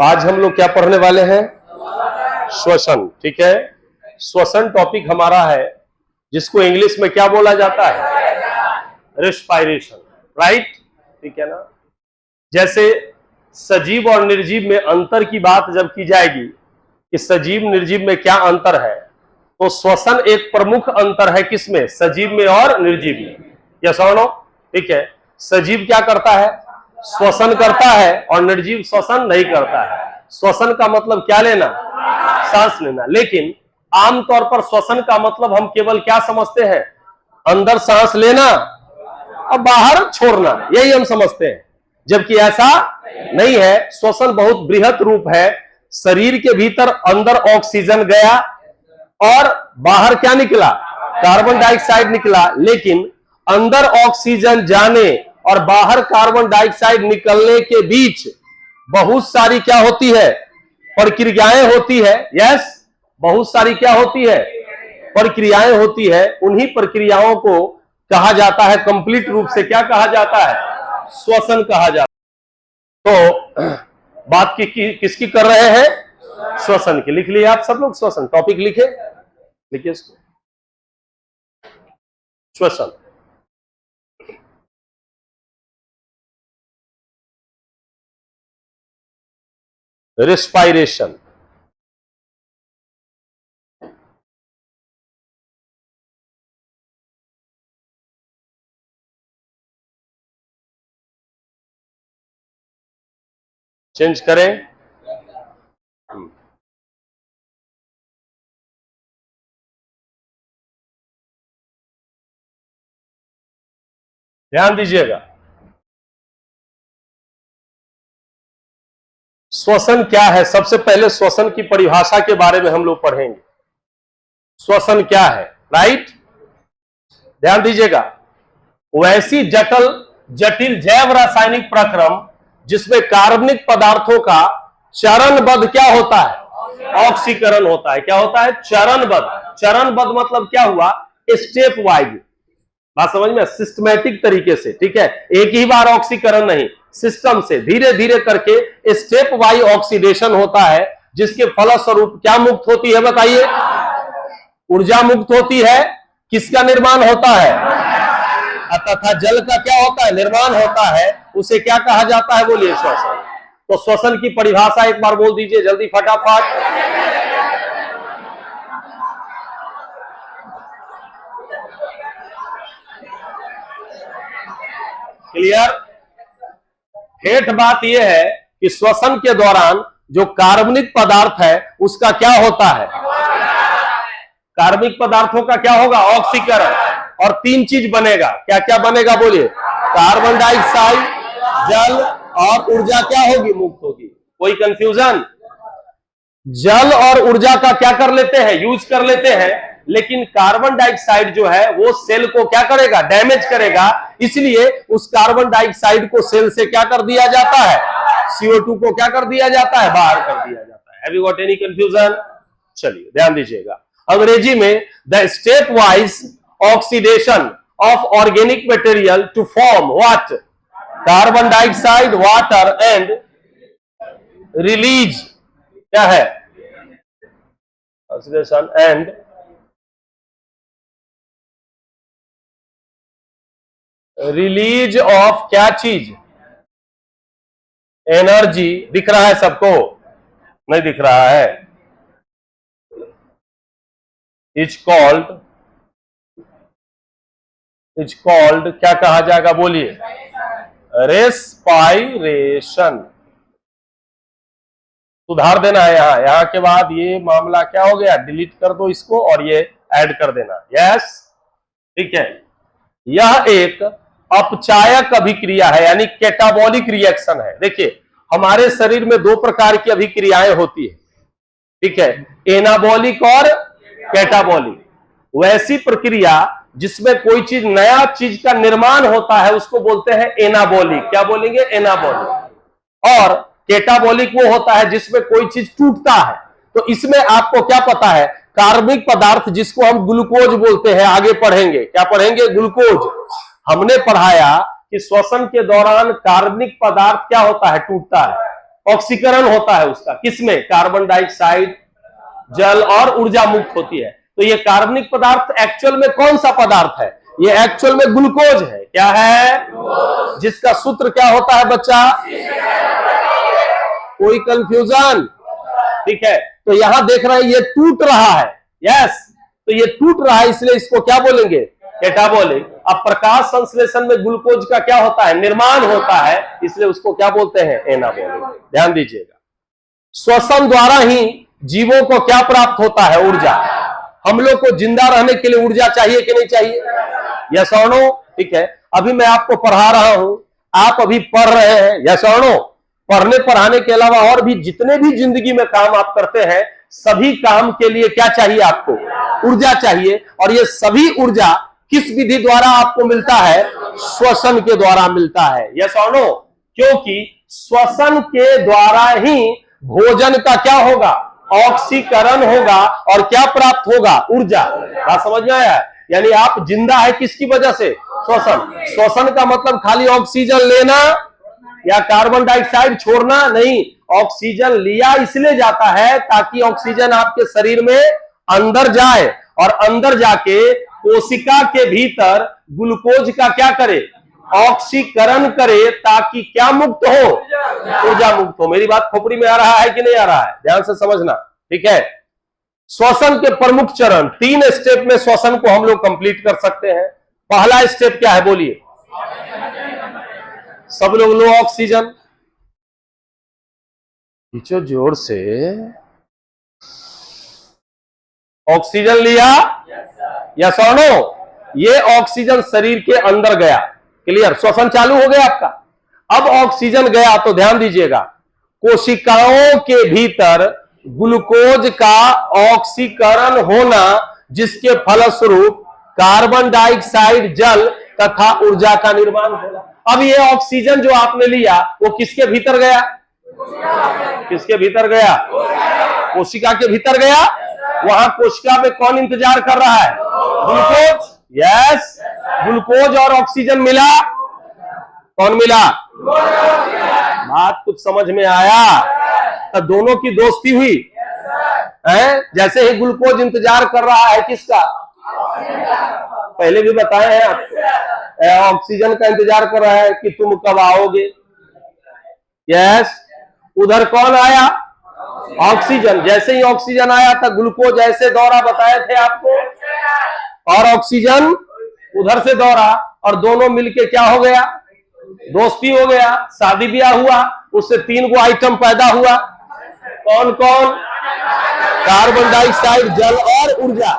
आज हम लोग क्या पढ़ने वाले हैं? श्वसन। ठीक है, श्वसन टॉपिक हमारा है जिसको इंग्लिश में क्या बोला जाता है? रेस्पिरेशन। राइट, ठीक है ना। जैसे सजीव और निर्जीव में अंतर की बात जब की जाएगी कि सजीव निर्जीव में क्या अंतर है, तो श्वसन एक प्रमुख अंतर है। किसमें? सजीव में और निर्जीव में। यस और नो? ठीक है, सजीव क्या करता है? श्वसन करता है, और निर्जीव श्वसन नहीं करता है। श्वसन का मतलब क्या लेना? सांस लेना। लेकिन आमतौर पर श्वसन का मतलब हम केवल क्या समझते हैं? अंदर सांस लेना और बाहर छोड़ना, यही हम समझते हैं, जबकि ऐसा नहीं है। श्वसन बहुत बृहत रूप है। शरीर के भीतर अंदर ऑक्सीजन गया और बाहर क्या निकला? कार्बन डाइऑक्साइड निकला। लेकिन अंदर ऑक्सीजन जाने और बाहर कार्बन डाइऑक्साइड निकलने के बीच बहुत सारी क्या होती है? प्रक्रियाएं होती है। यस, बहुत सारी क्या होती है? प्रक्रियाएं होती है। उन्हीं प्रक्रियाओं को कहा जाता है, कंप्लीट रूप से क्या कहा जाता है? श्वसन कहा जाता है। तो बात किसकी कर रहे हैं? श्वसन की। लिख लिए आप सब लोग? श्वसन टॉपिक लिखे, लिखिए इसको, श्वसन। रेस्पिरेशन। चेंज करें। ध्यान दीजिएगा, श्वसन क्या है? सबसे पहले श्वसन की परिभाषा के बारे में हम लोग पढ़ेंगे। श्वसन क्या है? राइट, ध्यान दीजिएगा। वैसी जटिल जैव रासायनिक प्रक्रम जिसमें कार्बनिक पदार्थों का चरणबद्ध क्या होता है? ऑक्सीकरण होता है। क्या होता है? चरणबद्ध। चरणबद्ध मतलब क्या हुआ? Step wise. बात समझ में? सिस्टमैटिक तरीके से। ठीक है, एक ही बार ऑक्सीकरण नहीं, सिस्टम से धीरे धीरे करके स्टेप वाइज ऑक्सीडेशन होता है, जिसके फलस्वरूप क्या मुक्त होती है? बताइए। ऊर्जा मुक्त होती है। किसका निर्माण होता है? तथा जल का क्या होता है? निर्माण होता है। उसे क्या कहा जाता है? बोलिए, श्वसन। तो श्वसन की परिभाषा एक बार बोल दीजिए जल्दी फटाफट। क्लियर? ठेठ बात यह है कि श्वसन के दौरान जो कार्बनिक पदार्थ है उसका क्या होता है? कार्बनिक पदार्थों का क्या होगा? ऑक्सीकरण। और तीन चीज बनेगा। क्या क्या बनेगा? बोलिए। कार्बन डाइऑक्साइड, जल और ऊर्जा क्या होगी? मुक्त होगी। कोई कंफ्यूजन? जल और ऊर्जा का क्या कर लेते हैं? यूज कर लेते हैं। लेकिन कार्बन डाइऑक्साइड जो है वो सेल को क्या करेगा? डैमेज करेगा। इसलिए उस कार्बन डाइऑक्साइड को सेल से क्या कर दिया जाता है? CO2 को क्या कर दिया जाता है? बाहर कर दिया जाता है। Have you got any confusion? चलिए ध्यान दीजिएगा। अंग्रेजी में the step wise oxidation of organic material to form what? Carbon dioxide, water and release क्या है? ऑक्सीडेशन एंड रिलीज ऑफ क्या चीज? एनर्जी। दिख रहा है सबको? नहीं दिख रहा है? इज कॉल्ड क्या कहा जाएगा? बोलिए। रेस्पायरेशन। सुधार देना है यहां के बाद ये मामला क्या हो गया? डिलीट कर दो इसको और ये ऐड कर देना। यस, ठीक है। यह एक अपचायक अभिक्रिया है, यानी कैटाबॉलिक रिएक्शन है। देखिए, हमारे शरीर में दो प्रकार की अभिक्रियाएं होती है। ठीक है, एनाबॉलिक और कैटाबॉलिक। वैसी प्रक्रिया जिसमें कोई चीज, नया चीज का निर्माण होता है उसको बोलते हैं एनाबॉलिक। क्या बोलेंगे? एनाबॉलिक। और कैटाबॉलिक वो होता है जिसमें कोई चीज टूटता है। तो इसमें आपको क्या पता है? कार्बनिक पदार्थ जिसको हम ग्लूकोज बोलते हैं, आगे पढ़ेंगे। क्या पढ़ेंगे? ग्लूकोज। हमने पढ़ाया कि श्वसन के दौरान कार्बनिक पदार्थ क्या होता है? टूटता है। ऑक्सीकरण होता है उसका, किसमें? कार्बन डाइऑक्साइड, जल और ऊर्जा मुक्त होती है। तो ये कार्बनिक पदार्थ एक्चुअल में कौन सा पदार्थ है? ये एक्चुअल में ग्लूकोज है। क्या है? जिसका सूत्र क्या होता है बच्चा? कोई कंफ्यूजन? ठीक है, तो यहां देख रहे हैं ये टूट रहा है। यस, तो ये टूट रहा है, इसलिए इसको क्या बोलेंगे? कैटाबॉलिक। अब प्रकाश संश्लेषण में ग्लूकोज का क्या होता है? निर्माण होता है, इसलिए उसको क्या बोलते हैं? एनाबॉलिक। ध्यान दीजिएगा, श्वसन द्वारा ही जीवों को क्या प्राप्त होता है? ऊर्जा। हम लोग को जिंदा रहने के लिए ऊर्जा चाहिए कि नहीं चाहिए? यस और नो? ठीक है, अभी मैं आपको पढ़ा रहा हूं, आप अभी पढ़ रहे हैं। यस और नो? पढ़ने पढ़ाने के अलावा और भी जितने भी जिंदगी में काम आप करते हैं, सभी काम के लिए क्या चाहिए आपको? ऊर्जा चाहिए। और ये सभी ऊर्जा किस विधि द्वारा आपको मिलता है? श्वसन के द्वारा मिलता है। यस और नो? क्योंकि श्वसन के द्वारा ही भोजन का क्या होगा? ऑक्सीकरण होगा और क्या प्राप्त होगा? ऊर्जा। बात समझ में आया? यानी आप जिंदा है किसकी वजह से? श्वसन। श्वसन का मतलब खाली ऑक्सीजन लेना या कार्बन डाइऑक्साइड छोड़ना नहीं। ऑक्सीजन लिया इसलिए जाता है ताकि ऑक्सीजन आपके शरीर में अंदर जाए और अंदर जाके कोशिका के भीतर ग्लूकोज का क्या करे? ऑक्सीकरण करे, ताकि क्या मुक्त हो? ऊर्जा मुक्त हो। मेरी बात खोपड़ी में आ रहा है कि नहीं आ रहा है? ध्यान से समझना। ठीक है, श्वसन के प्रमुख चरण, 3 स्टेप में श्वसन को हम लोग कंप्लीट कर सकते हैं। पहला स्टेप क्या है? बोलिए सब लोग। लो ऑक्सीजन, खींचो जोर से। ऑक्सीजन लिया, यस और नो? ये ऑक्सीजन शरीर के अंदर गया। क्लियर? श्वसन चालू हो गया आपका। अब ऑक्सीजन गया तो ध्यान दीजिएगा, कोशिकाओं के भीतर ग्लूकोज का ऑक्सीकरण होना, जिसके फलस्वरूप कार्बन डाइऑक्साइड, जल तथा ऊर्जा का निर्माण होगा। अब ये ऑक्सीजन जो आपने लिया वो किसके भीतर गया? किसके भीतर गया? कोशिका के भीतर गया। वहां कोशिका में कौन इंतजार कर रहा है? ग्लूकोज। यस, ग्लूकोज और ऑक्सीजन मिला। कौन मिला? बात कुछ समझ में आया? तो दोनों की दोस्ती हुई है। जैसे ही ग्लूकोज इंतजार कर रहा है किसका? पहले भी बताए हैं आपको, ऑक्सीजन का इंतजार कर रहा है कि तुम कब आओगे। यस, उधर कौन आया? ऑक्सीजन। जैसे ही ऑक्सीजन आया था, ग्लूकोज ऐसे दौड़ा, बताए थे आपको, और ऑक्सीजन उधर से दौड़ा, और दोनों मिलके क्या हो गया? दोस्ती हो गया। शादी ब्याह हुआ, उससे 3 गो आइटम पैदा हुआ। कौन कौन? कार्बन डाइऑक्साइड, जल और ऊर्जा।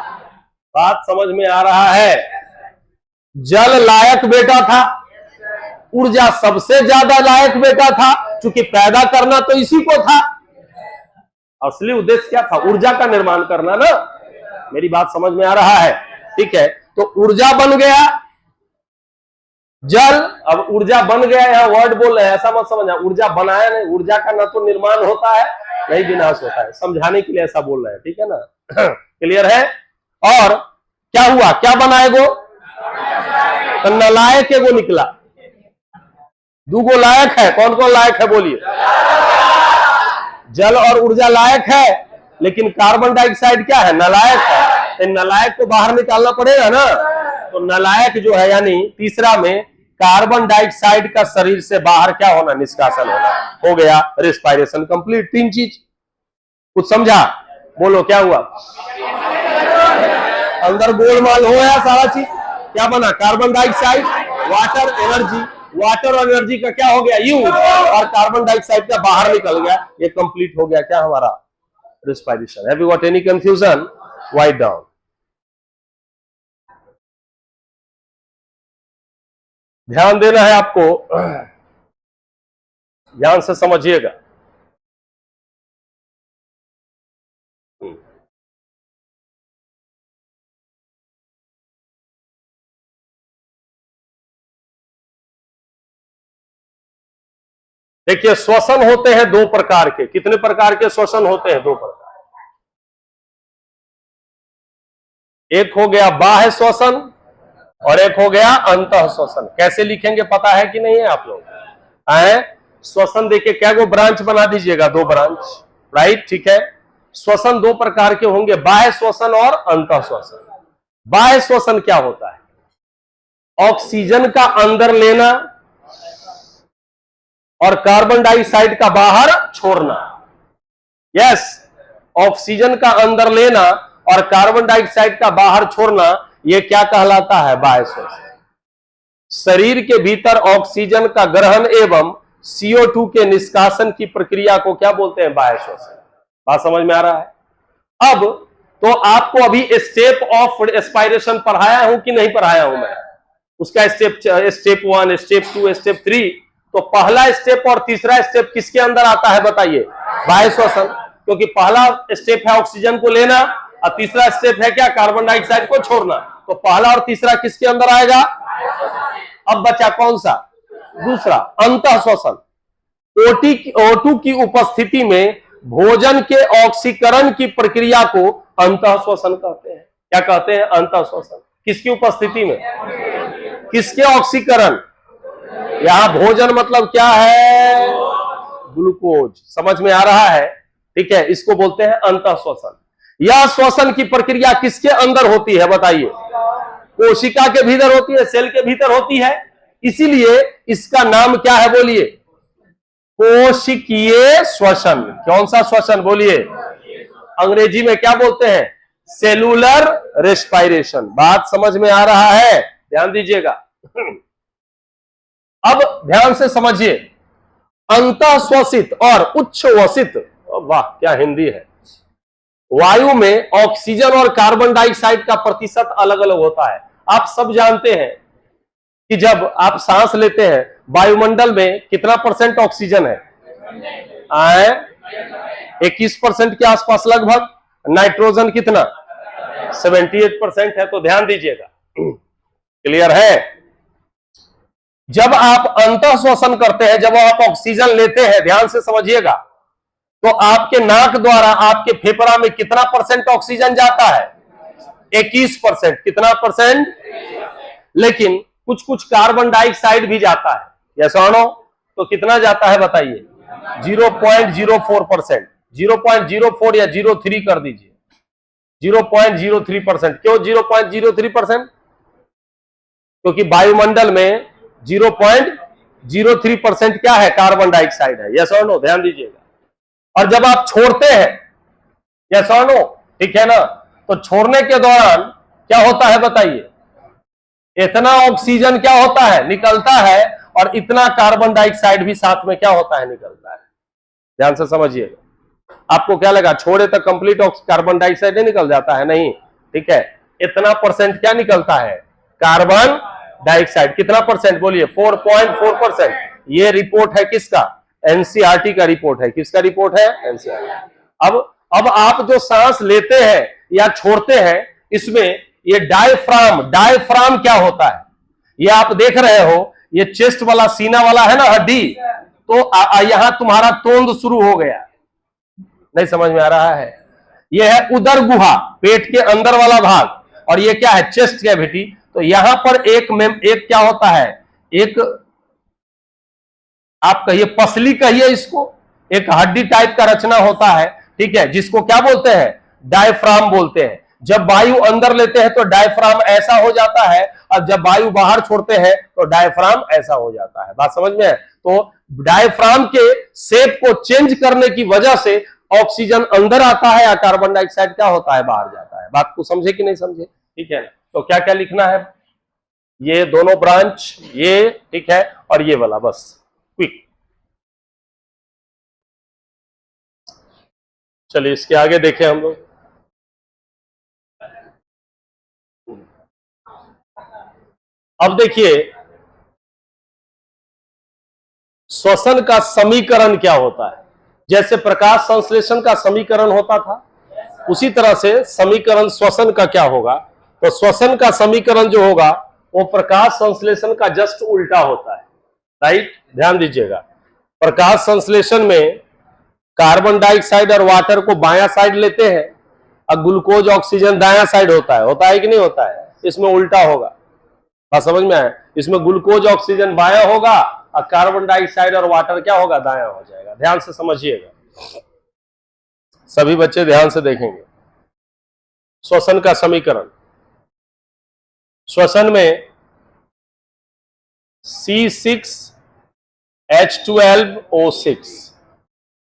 बात समझ में आ रहा है? जल लायक बेटा था, ऊर्जा सबसे ज्यादा लायक बेटा था, क्योंकि पैदा करना तो इसी को था। असली उद्देश्य क्या था? ऊर्जा का निर्माण करना ना। मेरी बात समझ में आ रहा है? ठीक है, तो ऊर्जा बन गया जल। अब ऊर्जा बन गया, यहां वर्ड बोल रहे हैं, ऐसा मत समझना ऊर्जा बनाया नहीं। ऊर्जा का ना तो निर्माण होता है नहीं विनाश होता है, समझाने के लिए ऐसा बोल रहे हैं। ठीक है ना? क्लियर है? और क्या हुआ? क्या बनाए गो? तो नलायक एगो निकला। 2 गो लायक है। कौन कौन लायक है? बोलिए। जल और ऊर्जा लायक है, लेकिन कार्बन डाइऑक्साइड क्या है? नलायक है। तो नलायक को बाहर निकालना पड़ेगा ना। तो नलायक जो है, यानी तीसरा में कार्बन डाइऑक्साइड का शरीर से बाहर क्या होना? निष्कासन होना। हो गया रेस्पिरेशन कंप्लीट। 3 चीज। कुछ समझा? बोलो क्या हुआ? अंदर गोलमाल हो गया सारा चीज। क्या बना? Carbon dioxide, water, energy. Water और एनर्जी का क्या हो गया? यूज, और कार्बन डाइऑक्साइड का बाहर निकल गया। ये कंप्लीट हो गया क्या हमारा? Respiration. Have you got any confusion? Write down. ध्यान देना है आपको, ध्यान से समझिएगा। देखिए, श्वसन होते हैं 2 प्रकार के। कितने प्रकार के श्वसन होते हैं? 2 प्रकार। एक हो गया बाह्य श्वसन और एक हो गया अंतः श्वसन। कैसे लिखेंगे पता है कि नहीं है आप लोग? श्वसन देखिए क्या वो ब्रांच बना दीजिएगा, 2 ब्रांच, राइट, ठीक है। श्वसन 2 प्रकार के होंगे, बाह्य श्वसन और अंतः श्वसन। बाह्य श्वसन क्या होता है? ऑक्सीजन का अंदर लेना और कार्बन डाइऑक्साइड का बाहर छोड़ना। यस, ऑक्सीजन का अंदर लेना और कार्बन डाइऑक्साइड का बाहर छोड़ना, यह क्या कहलाता है? बाह्य श्वसन। शरीर के भीतर ऑक्सीजन का ग्रहण एवं CO2 के निष्कासन की प्रक्रिया को क्या बोलते हैं? बाह्य श्वसन। बात समझ में आ रहा है? अब तो आपको अभी स्टेप ऑफ एस्पायरेशन पढ़ाया हूं कि नहीं पढ़ाया हूं मैं? उसका स्टेप 1, स्टेप 2, स्टेप 3। तो पहला स्टेप और तीसरा स्टेप किसके अंदर आता है बताइए? बाह्य श्वसन। क्योंकि पहला स्टेप है ऑक्सीजन को लेना और तीसरा स्टेप है क्या? कार्बन डाइऑक्साइड को छोड़ना। तो पहला और तीसरा किसके अंदर आएगा? अब बचा कौन सा? दूसरा, अंतः श्वसन। O2 की उपस्थिति में भोजन के ऑक्सीकरण की प्रक्रिया को अंतः श्वसन कहते हैं। क्या कहते हैं? अंतः श्वसन। किसकी उपस्थिति में? किसके ऑक्सीकरण? यहां भोजन मतलब क्या है? ग्लूकोज। समझ में आ रहा है? ठीक है, इसको बोलते हैं अंतः श्वसन। यह श्वसन की प्रक्रिया किसके अंदर होती है बताइए? कोशिका के भीतर होती है, सेल के भीतर होती है। इसीलिए इसका नाम क्या है? बोलिए। कोशिकीय श्वसन। कौन सा श्वसन? बोलिए। अंग्रेजी में क्या बोलते हैं? Cellular respiration. बात समझ में आ रहा है? ध्यान दीजिएगा। अब ध्यान से समझिए, अंतः श्वसित और उच्छ्वसित, वाह क्या हिंदी है, वायु में ऑक्सीजन और कार्बन डाइऑक्साइड का प्रतिशत अलग अलग होता है। आप सब जानते हैं कि जब आप सांस लेते हैं वायुमंडल में कितना % ऑक्सीजन है? 21% के आसपास लगभग। नाइट्रोजन कितना? 78% है। तो ध्यान दीजिएगा, क्लियर है? जब आप अंतः श्वसन करते हैं, जब आप ऑक्सीजन लेते हैं, ध्यान से समझिएगा, तो आपके नाक द्वारा आपके फेफड़ा में कितना % ऑक्सीजन जाता है? 21%। कितना %? लेकिन कुछ कुछ कार्बन डाइऑक्साइड भी जाता है। यस और नो? तो कितना जाता है बताइए? 0.04%। 0.04 या 0.3 कर दीजिए। 0.03%। क्यों 0.03%? क्योंकि वायुमंडल में 0.03% क्या है? कार्बन डाइऑक्साइड है। यस और नो? ध्यान दीजिएगा। और जब आप छोड़ते हैं, यस और नो, ठीक है ना, तो छोड़ने के दौरान क्या होता है बताइए? इतना ऑक्सीजन क्या होता है? निकलता है, और इतना कार्बन डाइऑक्साइड भी साथ में क्या होता है? निकलता है। ध्यान से समझिएगा। आपको क्या लगा छोड़े तो कंप्लीट कार्बन डाइऑक्साइड नहीं निकल जाता है? नहीं, ठीक है। इतना % क्या निकलता है? Carbon dioxide. कितना %? बोलिए। 4.4%। ये रिपोर्ट है किसका? एनसीईआरटी का रिपोर्ट है। किसका रिपोर्ट है? एनसीईआरटी। अब आप जो सांस लेते हैं या छोड़ते हैं, इसमें ये डायफ्राम क्या होता है? ये आप देख रहे हो, ये चेस्ट वाला, सीना वाला है ना हड्डी, तो यहां तुम्हारा तोंद शुरू हो गया। नहीं समझ में आ रहा है? ये है उदर गुहा, पेट के अंदर वाला भाग, और ये क्या है? Chest cavity. तो यहां पर एक क्या होता है? एक आप कहिए पसली, कहिए इसको, एक हड्डी टाइप का रचना होता है, ठीक है, जिसको क्या बोलते हैं? डायफ्राम बोलते हैं। जब वायु अंदर लेते हैं तो डायफ्राम ऐसा हो जाता है, और जब वायु बाहर छोड़ते हैं तो डायफ्राम ऐसा हो जाता है। बात समझ में है? तो डायफ्राम के शेप को चेंज करने की वजह से ऑक्सीजन अंदर आता है, या कार्बन डाइऑक्साइड क्या होता है? बाहर जाता है। बात को समझे कि नहीं समझे? ठीक है। तो क्या क्या लिखना है? ये दोनों ब्रांच, ये, ठीक है, और ये वाला, बस क्विक। चलिए इसके आगे देखें हम लोग। अब देखिए, श्वसन का समीकरण क्या होता है? जैसे प्रकाश संश्लेषण का समीकरण होता था, उसी तरह से समीकरण श्वसन का क्या होगा? तो श्वसन का समीकरण जो होगा वो प्रकाश संश्लेषण का जस्ट उल्टा होता है, राइट? ध्यान दीजिएगा। प्रकाश संश्लेषण में कार्बन डाइऑक्साइड और वाटर को बायां साइड लेते हैं, और ग्लूकोज ऑक्सीजन दायां साइड होता है कि नहीं होता है? इसमें उल्टा होगा। बात समझ में आया? इसमें ग्लूकोज ऑक्सीजन बायां होगा कार्बन डाइऑक्साइड और वाटर क्या होगा, दायां हो जाएगा। ध्यान से समझिएगा, सभी बच्चे ध्यान से देखेंगे। श्वसन का समीकरण, श्वसन में C6H12O6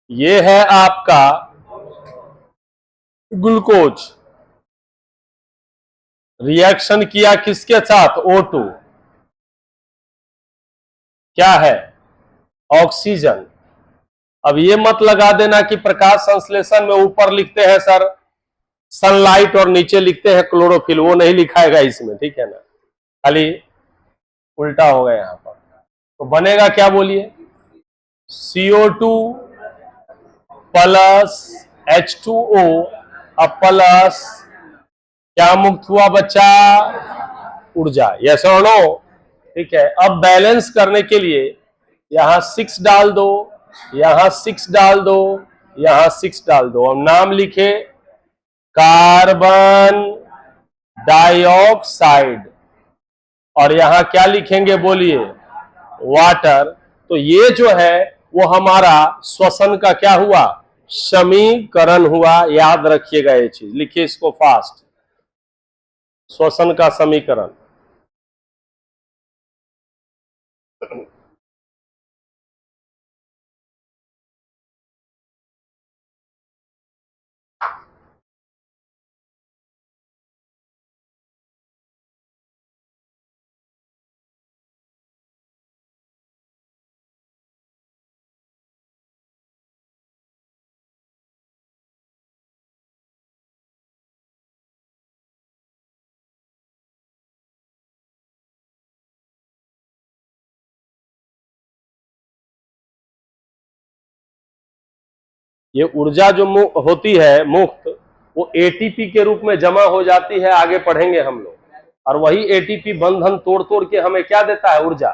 ये है आपका ग्लूकोज, रिएक्शन किया किसके साथ, O2, क्या है, ऑक्सीजन। अब ये मत लगा देना कि प्रकाश संश्लेषण में ऊपर लिखते हैं सर सनलाइट और नीचे लिखते हैं क्लोरोफिल, वो नहीं लिखाएगा इसमें, ठीक है ना, खाली उल्टा होगा यहां पर। तो बनेगा क्या बोलिए, CO2 प्लस H2O अब प्लस क्या मुक्त हुआ बच्चा, ऊर्जा, यस और नो, ठीक है। अब बैलेंस करने के लिए यहां 6 डाल दो, यहां 6 डाल दो, यहां 6 डाल दो। अब नाम लिखे कार्बन डाइऑक्साइड और यहां क्या लिखेंगे बोलिए, वाटर। तो ये जो है वो हमारा श्वसन का क्या हुआ, समीकरण हुआ। याद रखिएगा ये चीज, लिखिए इसको फास्ट, श्वसन का समीकरण। ये ऊर्जा जो होती है मुक्त, वो एटीपी के रूप में जमा हो जाती है, आगे पढ़ेंगे हम लोग। और वही एटीपी बंधन तोड़ तोड़ के हमें क्या देता है, ऊर्जा।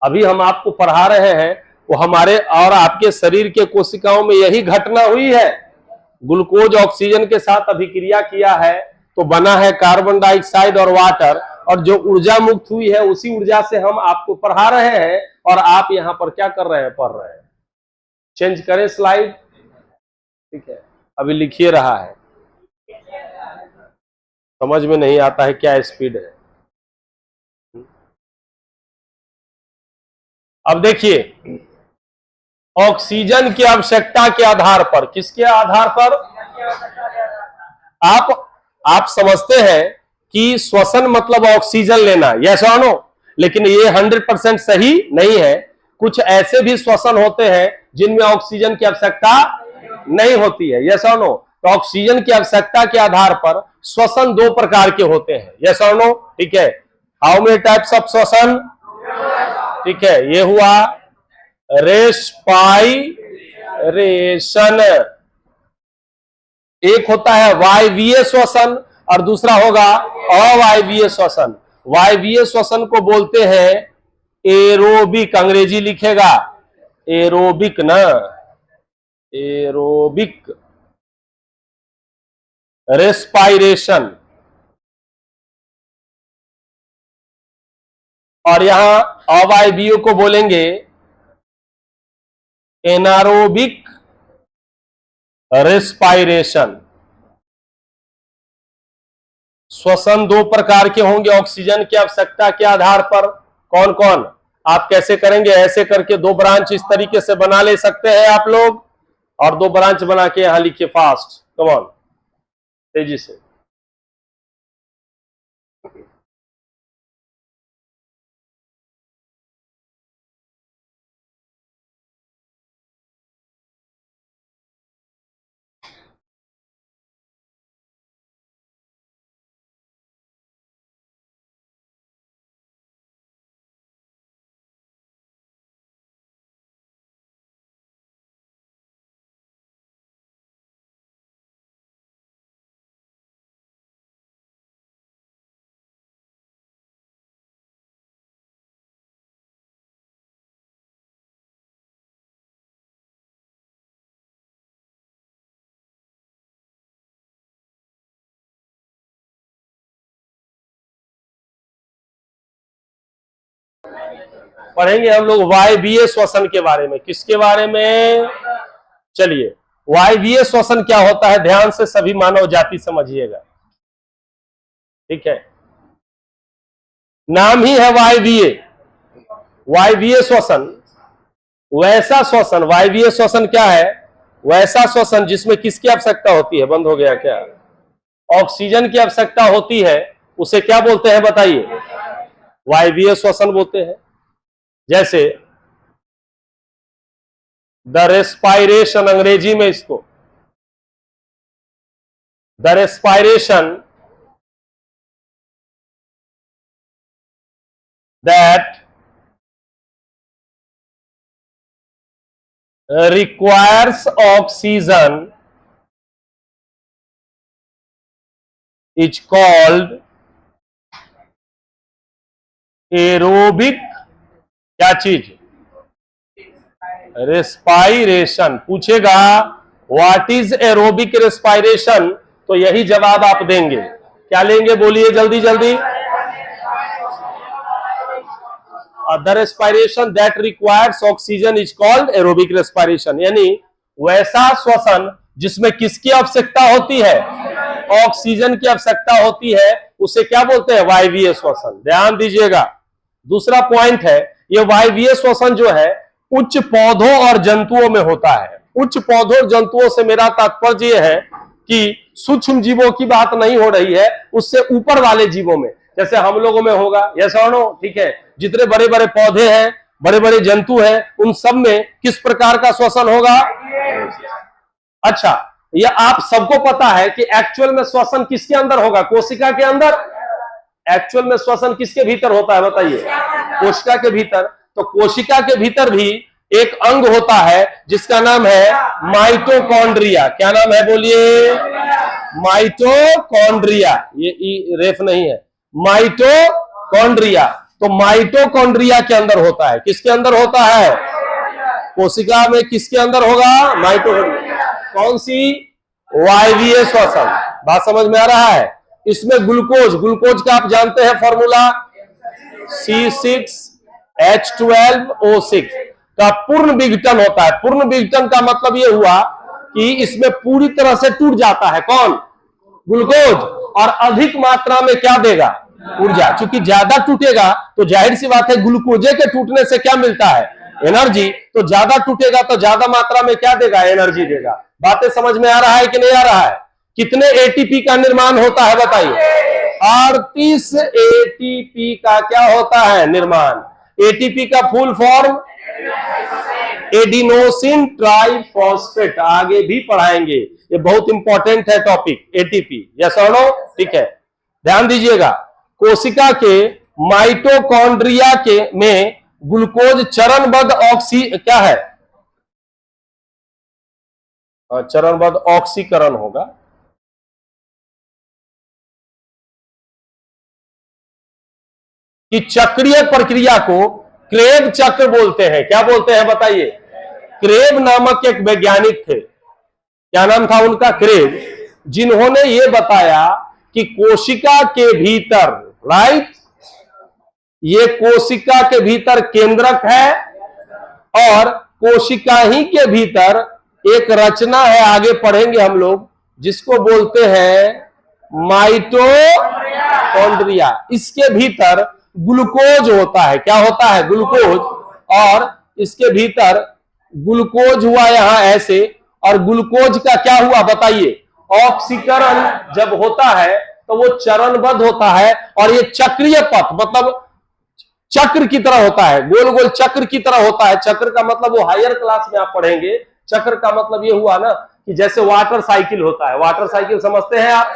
अभी हम आपको पढ़ा रहे हैं, वो हमारे और आपके शरीर के कोशिकाओं में यही घटना हुई है। ग्लूकोज ऑक्सीजन के साथ अभिक्रिया किया है तो बना है कार्बन डाइऑक्साइड और वाटर, और जो ऊर्जा मुक्त हुई है उसी ऊर्जा से हम आपको पढ़ा रहे हैं, और आप यहां पर क्या कर रहे हैं, पढ़ रहे हैं। चेंज करें स्लाइड, ठीक है। अभी लिखिए रहा है, समझ में नहीं आता है क्या स्पीड है। अब देखिए, ऑक्सीजन की आवश्यकता के आधार पर, किसके आधार पर, आप समझते हैं कि श्वसन मतलब ऑक्सीजन लेना, यस और नो, लेकिन ये 100% सही नहीं है। कुछ ऐसे भी श्वसन होते हैं जिनमें ऑक्सीजन की आवश्यकता नहीं होती है, यस और नो। तो ऑक्सीजन की आवश्यकता के आधार पर श्वसन दो प्रकार के होते हैं, यस और नो, ठीक है। हाउ मेनी टाइप्स ऑफ श्वसन, ठीक है। ये हुआ रेस्पाइरेशन, एक होता है वायवीय श्वसन और दूसरा होगा अवायवीय श्वसन। वायवीय श्वसन को बोलते हैं एरोबिक, अंग्रेजी लिखेगा एरोबिक ना, एरोबिक रेस्पायरेशन। और यहां अवायवीय को बोलेंगे एनारोबिक रेस्पायरेशन। श्वसन दो प्रकार के होंगे ऑक्सीजन की आवश्यकता के आधार पर। कौन कौन, आप कैसे करेंगे, ऐसे करके दो ब्रांच इस तरीके से बना ले सकते हैं आप लोग, और दो ब्रांच बना के यहां लिखिए फास्ट, कम ऑन, तेजी से। पढ़ेंगे हम लोग वायवीय श्वसन के बारे में। किसके बारे में? चलिए, वायवीय श्वसन क्या होता है, ध्यान से सभी मानव जाति समझिएगा, ठीक है। नाम ही है वायवीय। वायवीय श्वसन वैसा श्वसन, वायवीय श्वसन क्या है? वैसा श्वसन जिसमें किसकी आवश्यकता होती है? बंद हो गया क्या? ऑक्सीजन की आवश्यकता होती है, उसे क्या बोलते हैं बताइए? वायवीय श्वसन बोलते हैं। जैसे द रेस्पायरेशन, अंग्रेजी में इसको the respiration that requires oxygen is called aerobic, क्या चीज? रेस्पायरेशन। पूछेगा व्हाट इज एरोबिक रेस्पायरेशन, तो यही जवाब आप देंगे। क्या लेंगे? बोलिए जल्दी जल्दी। The respiration that requires oxygen is called aerobic respiration, यानी वैसा श्वसन जिसमें किसकी आवश्यकता होती है? ऑक्सीजन की आवश्यकता होती है, उसे क्या बोलते हैं? वायवीय श्वसन। ध्यान दीजिएगा, दूसरा पॉइंट है, ये वायवीय श्वसन जो है उच्च पौधों और जंतुओं में होता है। उच्च पौधों और जंतुओं से मेरा तात्पर्य यह है कि सूक्ष्म जीवों की बात नहीं हो रही है, उससे ऊपर वाले जीवों में, जैसे हम लोगों में होगा, यस और नो, ठीक है। जितने बड़े बड़े पौधे हैं, बड़े बड़े जंतु हैं, उन सब में किस प्रकार का श्वसन होगा? अच्छा, यह आप सबको पता है कि एक्चुअल में श्वसन किसके अंदर होगा? कोशिका के अंदर। एक्चुअल में श्वसन किसके भीतर होता है बताइए? कोशिका के भीतर। तो कोशिका के भीतर भी एक अंग होता है जिसका नाम है माइटोकॉन्ड्रिया। क्या नाम है बोलिए? माइटोकॉन्ड्रिया। ये रेफ नहीं है, माइटोकॉन्ड्रिया। तो माइटोकॉन्ड्रिया के अंदर होता है। किसके अंदर होता है? कोशिका में। किसके अंदर होगा? माइटोकॉन्ड्रिया। कौन सी? वायवीय श्वसन। बात समझ में आ रहा है? इसमें ग्लूकोज, ग्लूकोज का आप जानते हैं फॉर्मूला, C6H12O6 का पूर्ण विघटन होता है। पूर्ण विघटन का मतलब यह हुआ कि इसमें पूरी तरह से टूट जाता है कौन? ग्लूकोज। और अधिक मात्रा में क्या देगा? ऊर्जा। चूंकि ज्यादा टूटेगा तो जाहिर सी बात है ग्लूकोजे के टूटने से क्या मिलता है? एनर्जी। तो ज्यादा टूटेगा तो ज्यादा मात्रा में क्या देगा? एनर्जी देगा। बातें समझ में आ रहा है कि नहीं आ रहा है? कितने एटीपी का निर्माण होता है बताइए? 38 एटीपी का क्या होता है? निर्माण। एटीपी का फुल फॉर्म एडिनोसिन ट्राइफॉस्फेट। आगे भी पढ़ाएंगे, ये बहुत इंपॉर्टेंट है टॉपिक, एटीपी। यस और नो? ठीक है, ध्यान दीजिएगा। कोशिका के माइटोकॉन्ड्रिया के में ग्लूकोज चरणबद्ध क्या है? चरणबद्ध ऑक्सीकरण होगा। कि चक्रीय प्रक्रिया को क्रेब चक्र बोलते हैं। क्या बोलते हैं बताइए? क्रेब नामक एक वैज्ञानिक थे, क्या नाम था उनका? क्रेब, जिन्होंने ये बताया कि कोशिका के भीतर, राइट, ये कोशिका के भीतर केंद्रक है और कोशिका ही के भीतर एक रचना है, आगे पढ़ेंगे हम लोग, जिसको बोलते हैं माइटोकॉन्ड्रिया। इसके भीतर ग्लूकोज होता है। क्या होता है? ग्लूकोज। और इसके भीतर ग्लूकोज हुआ यहां ऐसे, और ग्लूकोज का क्या हुआ बताइए? ऑक्सीकरण जब होता है तो वो चरणबद्ध होता है, और ये चक्रीय पथ, मतलब चक्र की तरह होता है, गोल गोल चक्र की तरह होता है। चक्र का मतलब वो हायर क्लास में आप पढ़ेंगे। चक्र का मतलब ये हुआ ना कि जैसे वाटर साइकिल होता है। वाटर साइकिल समझते हैं आप?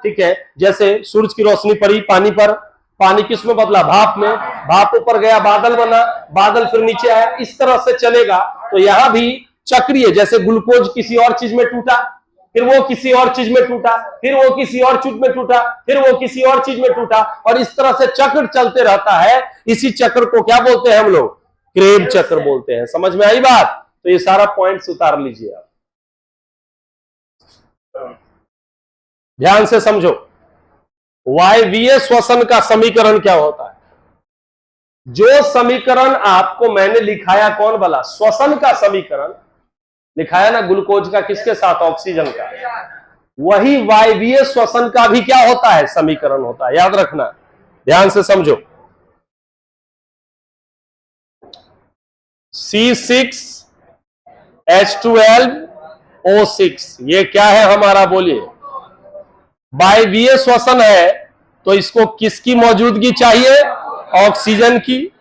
ठीक है, जैसे सूरज की रोशनी पड़ी पानी पर, पानी किस में बदला? भाप में। भाप ऊपर गया, बादल बना, बादल फिर नीचे आया, इस तरह से चलेगा। तो यहां भी चक्रीय, जैसे ग्लूकोज किसी और चीज में टूटा, फिर वो किसी और चीज में टूटा, फिर वो किसी और चीज में टूटा, फिर वो किसी और चीज में टूटा, और इस तरह से चक्र चलते रहता है। इसी चक्र को क्या बोलते हैं हम लोग? क्रेब चक्र बोलते हैं। समझ में आई बात? तो ये सारा पॉइंट्स उतार लीजिए आप, ध्यान से समझो। वायवीय श्वसन का समीकरण क्या होता है? जो समीकरण आपको मैंने लिखाया कौन वाला, श्वसन का समीकरण लिखाया ना, ग्लूकोज का किसके साथ, ऑक्सीजन का, वही वायवीय श्वसन का भी क्या होता है, समीकरण होता है। याद रखना, ध्यान से समझो। C6H12O6 ये क्या है हमारा, बोलिए, वायवीय श्वसन है, तो इसको किसकी मौजूदगी चाहिए, ऑक्सीजन की।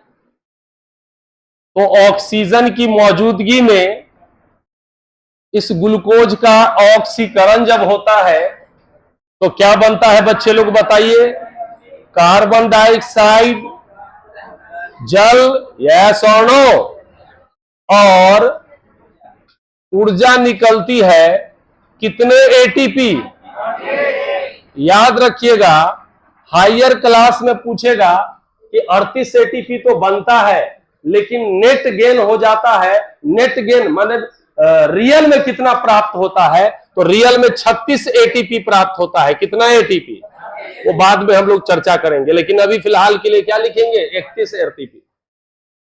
तो ऑक्सीजन की मौजूदगी में इस ग्लूकोज का ऑक्सीकरण जब होता है तो क्या बनता है बच्चे लोग बताइए, कार्बन डाइऑक्साइड, जल, यस और नो, और ऊर्जा निकलती है कितने एटीपी। याद रखिएगा, हायर क्लास में पूछेगा कि 38 एटीपी तो बनता है, लेकिन नेट गेन हो जाता है। नेट गेन माने रियल में कितना प्राप्त होता है, तो रियल में 36 एटीपी प्राप्त होता है। कितना एटीपी, वो बाद में हम लोग चर्चा करेंगे, लेकिन अभी फिलहाल के लिए क्या लिखेंगे, 31 एटीपी।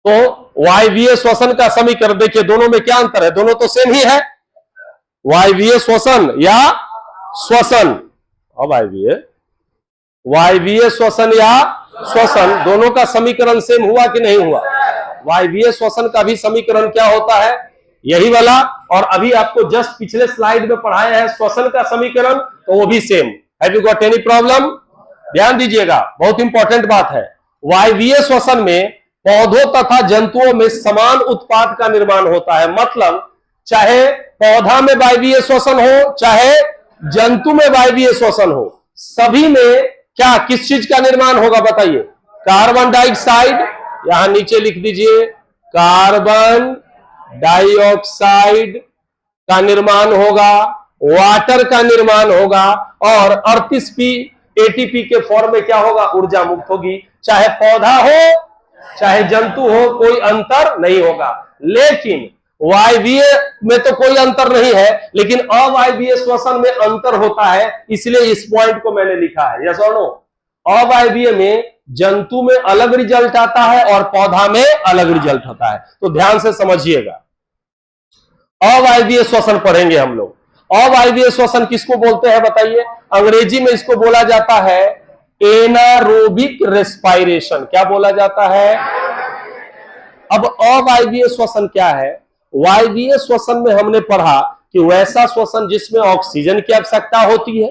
तो वायवीय श्वसन का समीकरण देखिए, दोनों में क्या अंतर है, दोनों तो सेम ही है, वायवीय श्वसन या श्वसन, वायवीय श्वसन या श्वसन, दोनों का समीकरण सेम हुआ कि नहीं हुआ। वायवीय श्वसन का भी समीकरण क्या होता है, यही वाला, और अभी आपको जस्ट पिछले स्लाइड में पढ़ाया है श्वसन का समीकरण, तो वो भी same. Have you got any problem, ध्यान दीजिएगा, बहुत इंपॉर्टेंट बात है। वायवीय श्वसन में पौधों तथा जंतुओं में समान उत्पाद का निर्माण होता है, मतलब चाहे पौधा में वायवीय श्वसन हो, चाहे जंतु में वायवीय श्वसन हो, सभी में क्या, किस चीज का निर्माण होगा बताइए, कार्बन डाइऑक्साइड, यहां नीचे लिख दीजिए, कार्बन डाइऑक्साइड का निर्माण होगा, वाटर का निर्माण होगा, और 38 एटीपी के फॉर्म में क्या होगा, ऊर्जा मुक्त होगी। चाहे पौधा हो चाहे जंतु हो, कोई अंतर नहीं होगा। लेकिन वायवीय में तो कोई अंतर नहीं है, लेकिन अवायवीय श्वसन में अंतर होता है, इसलिए इस पॉइंट को मैंने लिखा है, यस और नो। अवायवीय में जंतु में अलग रिजल्ट आता है और पौधा में अलग रिजल्ट होता है, तो ध्यान से समझिएगा। अवायवीय श्वसन पढ़ेंगे हम लोग। अवायवीय श्वसन किसको बोलते हैं बताइए, अंग्रेजी में इसको बोला जाता है एनारोबिक रेस्पायरेशन। क्या बोला जाता है, अब अवायवीय श्वसन क्या है, वायवीय श्वसन में हमने पढ़ा कि वैसा श्वसन जिसमें ऑक्सीजन की आवश्यकता होती है,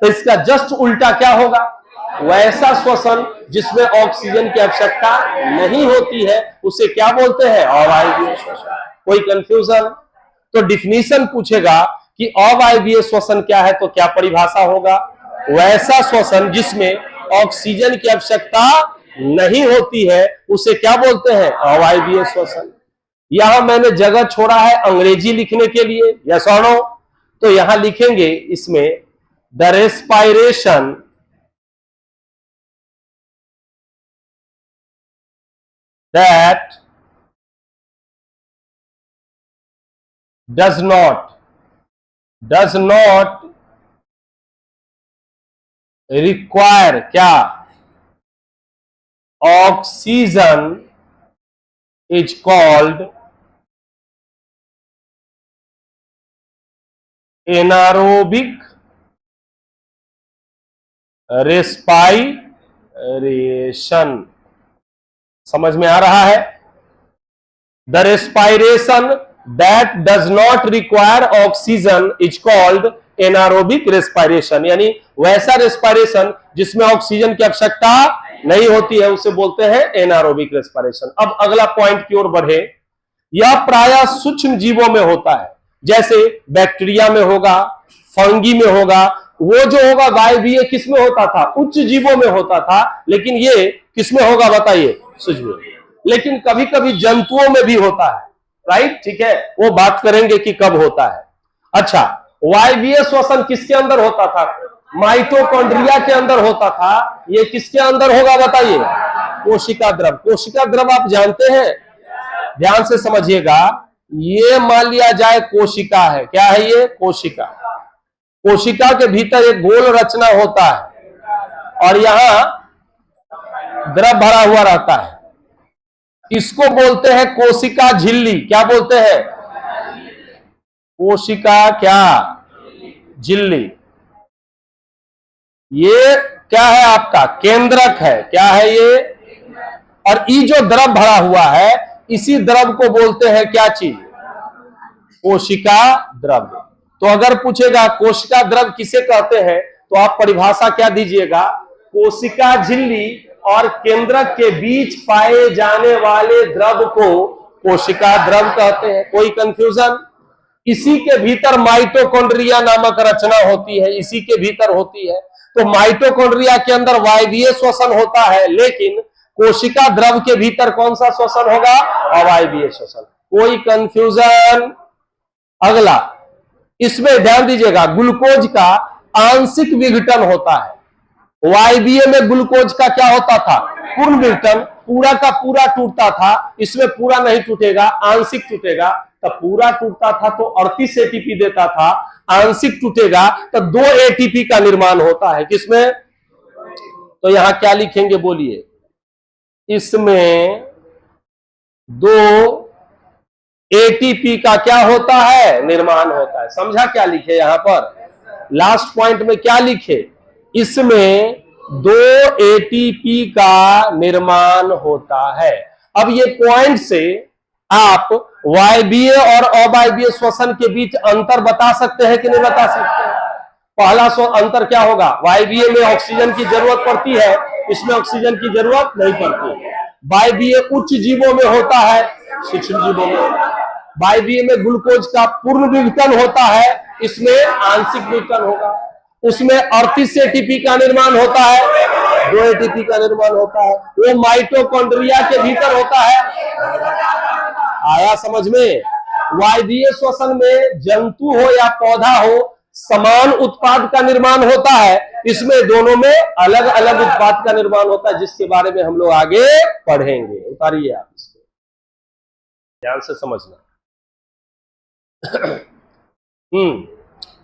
तो इसका जस्ट उल्टा क्या होगा, वैसा श्वसन जिसमें ऑक्सीजन की आवश्यकता नहीं होती है, उसे क्या बोलते हैं, अवायवीय श्वसन। कोई कंफ्यूजन, तो डिफिनीशन पूछेगा कि अवायवीय श्वसन क्या है, तो क्या परिभाषा होगा, वैसा श्वसन जिसमें ऑक्सीजन की आवश्यकता नहीं होती है, उसे क्या बोलते हैं, अवायवीय श्वसन। यहां मैंने जगह छोड़ा है अंग्रेजी लिखने के लिए, यस और नो, तो यहां लिखेंगे इसमें the respiration that does not require क्या, oxygen is called anaerobic respiration। समझ में आ रहा है, the respiration that does not require oxygen is called anaerobic respiration, यानी वैसा रेस्पायरेशन जिसमें ऑक्सीजन की आवश्यकता नहीं होती है, उसे बोलते हैं एनारोबिक रेस्पिरेशन। अब अगला पॉइंट की ओर बढ़े, यह प्रायः सूक्ष्म जीवों में होता है, जैसे बैक्टीरिया में होगा, फंगी में होगा। वो जो होगा वायवीय किस में होता था, उच्च जीवों में होता था, लेकिन ये किस में होगा बताइए, सूक्ष्म। लेकिन कभी कभी जंतुओं में भी होता है, राइट, ठीक है, वो बात करेंगे कि कब होता है। अच्छा, वायवीय श्वसन किसके अंदर होता था, माइटोकॉन्ड्रिया के अंदर होता था। ये किसके अंदर होगा बताइए, कोशिका द्रव। कोशिका द्रव आप जानते हैं, ध्यान से समझिएगा, ये मान लिया जाए कोशिका है, क्या है ये, कोशिका। कोशिका के भीतर एक गोल रचना होता है और यहां द्रव भरा हुआ रहता है। इसको बोलते हैं कोशिका झिल्ली। क्या बोलते हैं? कोशिका क्या? झिल्ली। ये क्या है? आपका केंद्रक है। क्या है ये? और ये जो द्रव भरा हुआ है, इसी द्रव को बोलते हैं क्या चीज? कोशिका द्रव। तो अगर पूछेगा कोशिका द्रव किसे कहते हैं, तो आप परिभाषा क्या दीजिएगा? कोशिका झिल्ली और केंद्रक के बीच पाए जाने वाले द्रव को कोशिका द्रव कहते हैं। कोई कंफ्यूजन? इसी के भीतर माइटोकॉन्ड्रिया नामक रचना होती है, इसी के भीतर होती है। तो माइटोकॉन्ड्रिया के अंदर वायवीय श्वसन होता है, लेकिन कोशिका द्रव के भीतर कौन सा श्वसन होगा? अवायवीय श्वसन। कोई कंफ्यूजन? अगला, इसमें ध्यान दीजिएगा, ग्लूकोज का आंशिक विघटन होता है। वायवीय में ग्लूकोज का क्या होता था? पूर्ण विघटन। पूरा का पूरा टूटता था, इसमें पूरा नहीं टूटेगा, आंशिक टूटेगा। तो पूरा टूटता था तो 38 एटीपी देता था, आंशिक टूटेगा तो 2 एटीपी का निर्माण होता है। किसमें? तो यहां क्या लिखेंगे बोलिए? इसमें 2 एटीपी का क्या होता है? निर्माण होता है। समझा क्या लिखे यहां पर? लास्ट पॉइंट में क्या लिखे? इसमें 2 एटीपी का निर्माण होता है। अब ये पॉइंट से आप वायवीय और अवायवीय श्वसन के बीच अंतर बता सकते हैं कि नहीं बता सकते? पहला अंतर क्या होगा? वायवीय में ऑक्सीजन की जरूरत पड़ती है, इसमें ऑक्सीजन की जरूरत नहीं पड़ती। वायवीय उच्च जीवों में होता है, सूक्ष्म जीवों में। वायवीय में ग्लूकोज का पूर्ण विघटन होता है, इसमें आंशिक विघटन होगा। उसमें 38 एटीपी का निर्माण होता है, 2 एटीपी का निर्माण होता है। वो माइटोकॉन्ड्रिया के भीतर होता है। आया समझ में? वायवीय श्वसन में जंतु हो या पौधा हो, समान उत्पाद का निर्माण होता है। इसमें दोनों में अलग अलग उत्पाद का निर्माण होता है, जिसके बारे में हम लोग आगे पढ़ेंगे। उतारिए आप इसको, ध्यान से समझना।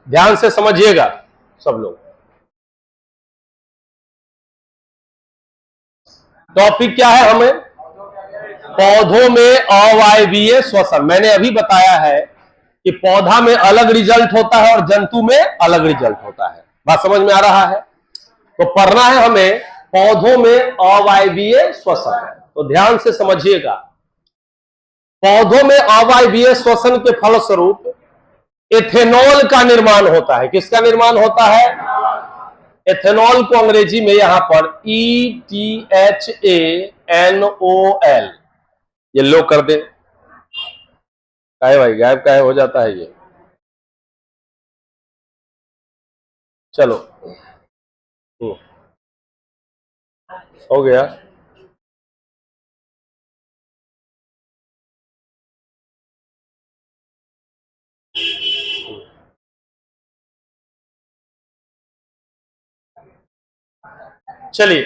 ध्यान से समझिएगा सब लोग। टॉपिक क्या है? हमें पौधों में अवायवीय श्वसन। मैंने अभी बताया है कि पौधा में अलग रिजल्ट होता है और जंतु में अलग रिजल्ट होता है। बात समझ में आ रहा है? तो पढ़ना है हमें पौधों में अवायवीय श्वसन। तो ध्यान से समझिएगा। पौधों में अवायवीय श्वसन के फलस्वरूप एथेनॉल का निर्माण होता है। किसका निर्माण होता है? एथेनॉल को अंग्रेजी में यहां पर ETHANOL। ये लो कर दे। काहे भाई गायब काहे हो जाता है ये? चलो हो गया। चलिए,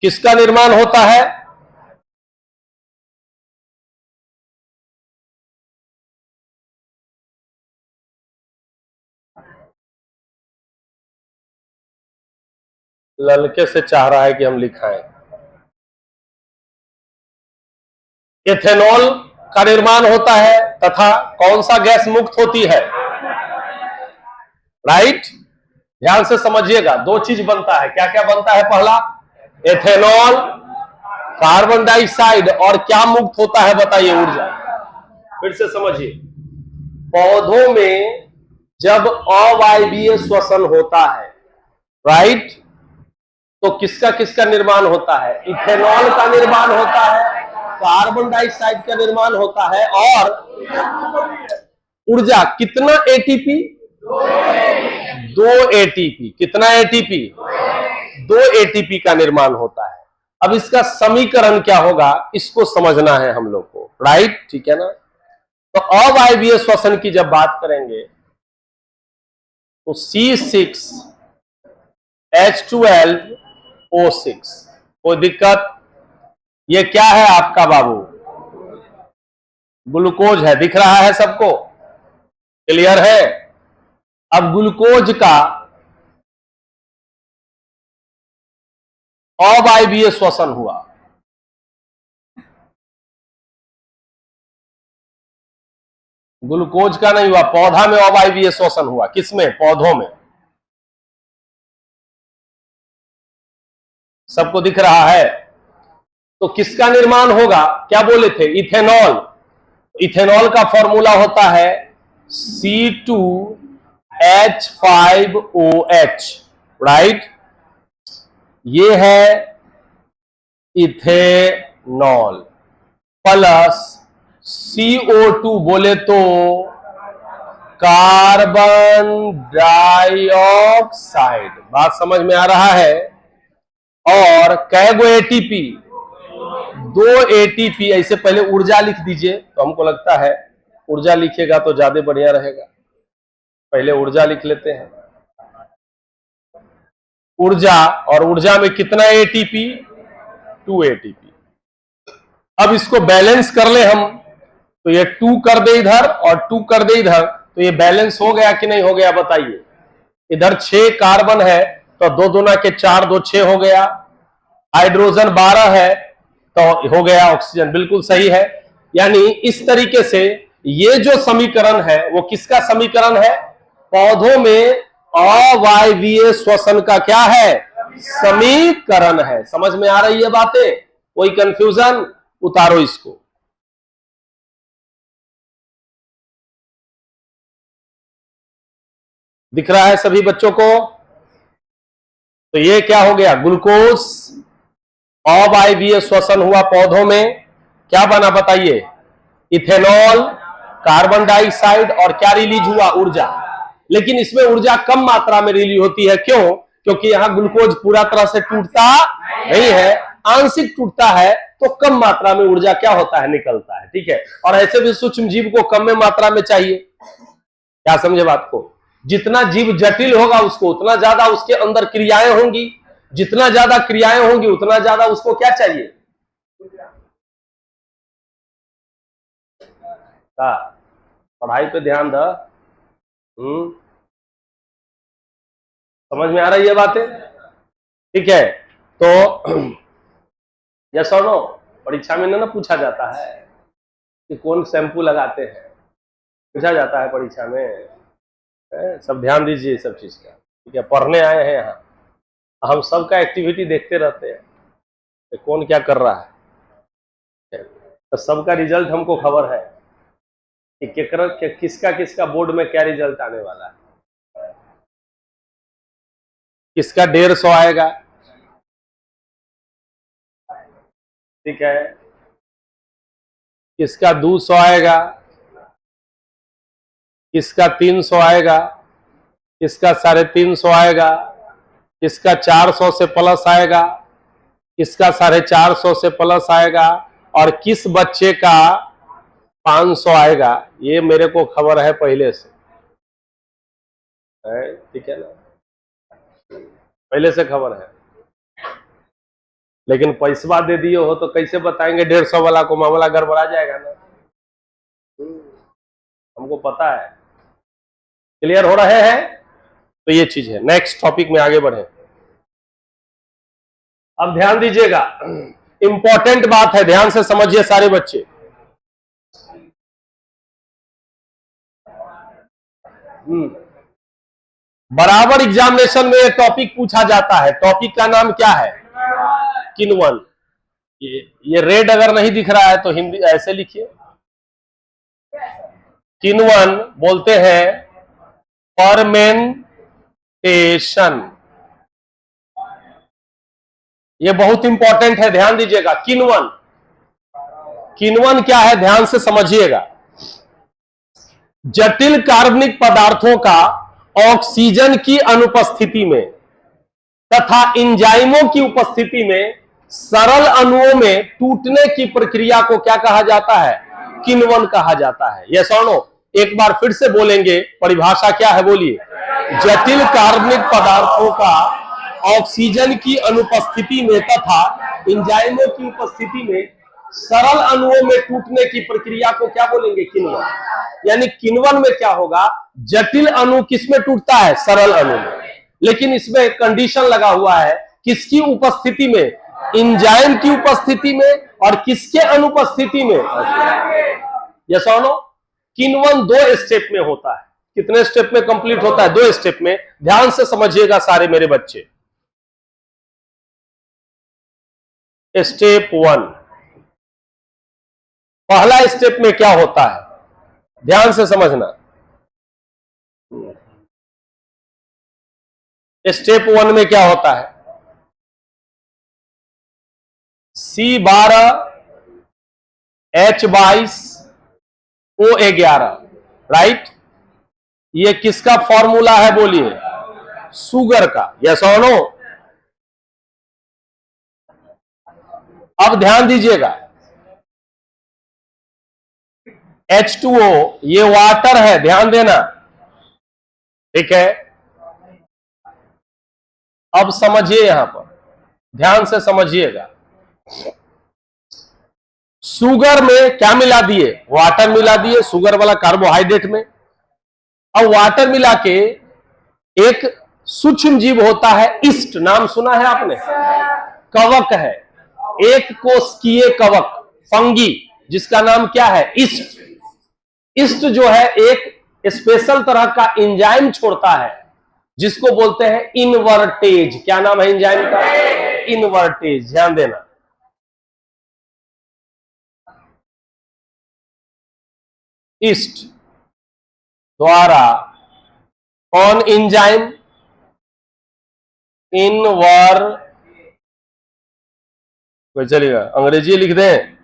किसका निर्माण होता है? ललके से चाह रहा है कि हम लिखाएं। एथेनॉल का निर्माण होता है तथा कौन सा गैस मुक्त होती है? राइट। ध्यान से समझिएगा। 2 चीज बनता है। क्या क्या बनता है? पहला एथेनॉल, कार्बन डाइऑक्साइड, और क्या मुक्त होता है बताइए? ऊर्जा। फिर से समझिए। पौधों में जब अवायवीय श्वसन होता है, राइट, तो किसका किसका निर्माण होता है? इथेनॉल का निर्माण होता है, कार्बन डाइऑक्साइड का निर्माण होता है, और ऊर्जा। कितना एटीपी? 2 एटीपी। कितना एटीपी? 2 एटीपी का निर्माण होता है। अब इसका समीकरण क्या होगा, इसको समझना है हम लोग को। राइट, ठीक है ना? तो अवायवीय श्वसन की जब बात करेंगे तो C6H12O6। कोई दिक्कत? ये क्या है आपका बाबू? ग्लूकोज है। दिख रहा है सबको? क्लियर है? अब ग्लूकोज का अवायवीय श्वसन हुआ। ग्लूकोज का नहीं हुआ, पौधा में अवायवीय श्वसन हुआ। किसमें? पौधों में। सबको दिख रहा है? तो किसका निर्माण होगा? क्या बोले थे? इथेनॉल। इथेनॉल का फॉर्मूला होता है C2H5OH, राइट? ये है इथेनॉल प्लस CO2 बोले तो कार्बन डाइऑक्साइड। बात समझ में आ रहा है? और कैगो एटीपी? 2 ATP। ऐसे पहले ऊर्जा लिख दीजिए, तो हमको लगता है ऊर्जा लिखिएगा तो ज्यादा बढ़िया रहेगा। पहले ऊर्जा लिख लेते हैं। ऊर्जा, और ऊर्जा में कितना ATP? 2 ATP। अब इसको बैलेंस कर ले हम, तो ये 2 कर दे इधर और 2 कर दे इधर, तो ये बैलेंस हो गया कि नहीं हो गया बताइए? इधर 6 कार्बन है तो 2 दूना के 4, 2 6 हो गया। हाइड्रोजन 12 है तो हो गया ऑक्सीजन। बिल्कुल सही है। यानी इस तरीके से ये जो समीकरण है वो किसका समीकरण है? पौधों में अवायवीय श्वसन का क्या है? समीकरण है। समझ में आ रही है बातें? कोई कंफ्यूजन? उतारो इसको। दिख रहा है सभी बच्चों को? तो ये क्या हो गया? ग्लूकोज अवायवीय श्वसन हुआ पौधों में, क्या बना बताइए? इथेनॉल, कार्बन डाइऑक्साइड, और क्या रिलीज हुआ? ऊर्जा। लेकिन इसमें ऊर्जा कम मात्रा में रिलीज होती है। क्यों? क्योंकि यहां ग्लूकोज पूरा तरह से टूटता नहीं है, आंशिक टूटता है, तो कम मात्रा में ऊर्जा क्या होता है? निकलता है। ठीक है। और ऐसे भी सूक्ष्म जीव को कम में मात्रा में चाहिए। क्या समझे बात को? जितना जीव जटिल होगा उसको उतना ज्यादा उसके अंदर क्रियाएं होंगी, जितना ज्यादा क्रियाएं होंगी उतना ज्यादा उसको क्या चाहिए? पढ़ाई पे ध्यान द। समझ में आ रही है बातें? ठीक है। तो यस और नो? परीक्षा में ना पूछा जाता है कि कौन शैम्पू लगाते हैं, पूछा जाता है परीक्षा में। सब ध्यान दीजिए सब चीज का। ठीक है। पढ़ने आए हैं यहाँ, हम सबका एक्टिविटी देखते रहते हैं कि कौन क्या कर रहा है। तो सबका रिजल्ट हमको खबर है कि किसका किसका बोर्ड में क्या रिजल्ट आने वाला है। किसका 150 आएगा, ठीक है, किसका 200 आएगा, किसका 300 आएगा, किसका 350 आएगा, किसका 400 से प्लस आएगा, किसका 450 से प्लस आएगा, और किस बच्चे का 500 आएगा। ये मेरे को खबर है पहले से, ठीक है ना, पहले से खबर है। लेकिन पैसा दे दिए हो तो कैसे बताएंगे 150 वाला को? मामला गड़बड़ा जाएगा ना। हमको पता है। क्लियर हो रहे हैं? तो ये चीज है। नेक्स्ट टॉपिक में आगे बढ़े। अब ध्यान दीजिएगा, इंपॉर्टेंट बात है, ध्यान से समझिए सारे बच्चे। बराबर एग्जामिनेशन में टॉपिक पूछा जाता है। टॉपिक का नाम क्या है? किण्वन। ये रेड अगर नहीं दिख रहा है तो हिंदी ऐसे लिखिए। किण्वन बोलते हैं फर्मेंटेशन। ये बहुत इंपॉर्टेंट है, ध्यान दीजिएगा। किण्वन, किण्वन क्या है ध्यान से समझिएगा। जटिल कार्बनिक पदार्थों का ऑक्सीजन की अनुपस्थिति में तथा एंजाइमों की उपस्थिति में सरल अणुओं में टूटने की प्रक्रिया को क्या कहा जाता है? किण्वन कहा जाता है। यस और नो? एक बार फिर से बोलेंगे, परिभाषा क्या है बोलिए? जटिल कार्बनिक पदार्थों का ऑक्सीजन की अनुपस्थिति में तथा एंजाइमों की उपस्थिति में सरल अणुओं में टूटने की प्रक्रिया को क्या बोलेंगे? किण्वन। यानी किण्वन में क्या होगा? जटिल अणु किसमें टूटता है? सरल अणु में। लेकिन इसमें एक कंडीशन लगा हुआ है, किसकी उपस्थिति में? एंजाइम की उपस्थिति में। और किसके अनुपस्थिति में? यस और नो? किण्वन 2 स्टेप में होता है। कितने स्टेप में कंप्लीट होता है? 2 स्टेप में। ध्यान से समझिएगा सारे मेरे बच्चे। स्टेप 1, पहला स्टेप में क्या होता है? ध्यान से समझना। स्टेप 1 में क्या होता है? C12 H22 O11, right? ये किसका फॉर्मूला है बोलिए? शुगर का। यस और नो? अब ध्यान दीजिएगा, H2O ये वाटर है, ध्यान देना, ठीक है? अब समझिए, यहां पर ध्यान से समझिएगा। शुगर में क्या मिला दिए? वाटर मिला दिए, शुगर वाला कार्बोहाइड्रेट में। अब वाटर मिला के एक सूक्ष्म जीव होता है ईस्ट, नाम सुना है आपने? कवक है, एक कोशिकीय कवक, फंगी, जिसका नाम क्या है? ईस्ट। ईस्ट जो है एक स्पेशल तरह का एंजाइम छोड़ता है जिसको बोलते हैं इनवर्टेज। क्या नाम है एंजाइम का? इनवर्टेज। ध्यान देना। ईस्ट द्वारा कौन एंजाइम? चलिएगा अंग्रेजी लिख दें।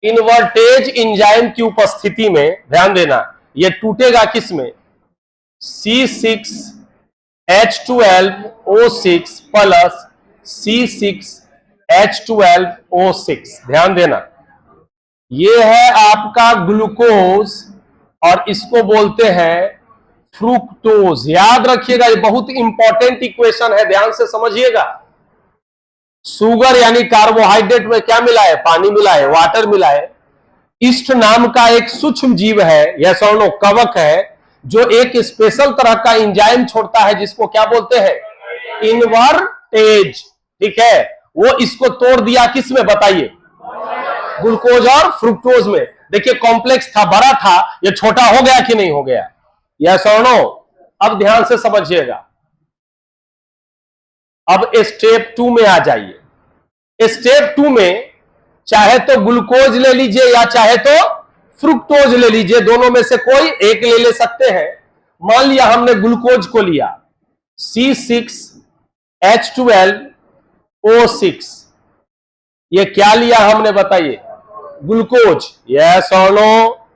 इनवर्टेज एंजाइम की उपस्थिति में, ध्यान देना, यह टूटेगा किस में? C6H12O6 plus C6H12O6। ध्यान देना, यह है आपका ग्लूकोज और इसको बोलते हैं फ्रुक्टोज। याद रखिएगा, ये बहुत इंपॉर्टेंट इक्वेशन है, ध्यान से समझिएगा। शुगर यानी कार्बोहाइड्रेट में क्या मिला है? पानी मिला है, वाटर मिला है। ईस्ट नाम का एक सूक्ष्म जीव है, यस और नो, कवक है, जो एक स्पेशल तरह का एंजाइम छोड़ता है जिसको क्या बोलते हैं? इनवर्टेज। ठीक है, वो इसको तोड़ दिया किस में बताइए? ग्लूकोज और फ्रुक्टोज में। देखिए कॉम्प्लेक्स था, बड़ा था, ये छोटा हो गया कि नहीं हो गया? यस और नो? अब ध्यान से समझिएगा। अब स्टेप 2 में आ जाइए। स्टेप 2 में चाहे तो ग्लूकोज ले लीजिए या चाहे तो फ्रुक्टोज ले लीजिए, दोनों में से कोई एक ले सकते हैं। मान लिया हमने ग्लूकोज को लिया, C6H12O6। ये क्या लिया हमने बताइए? ग्लूकोज। यस और नो?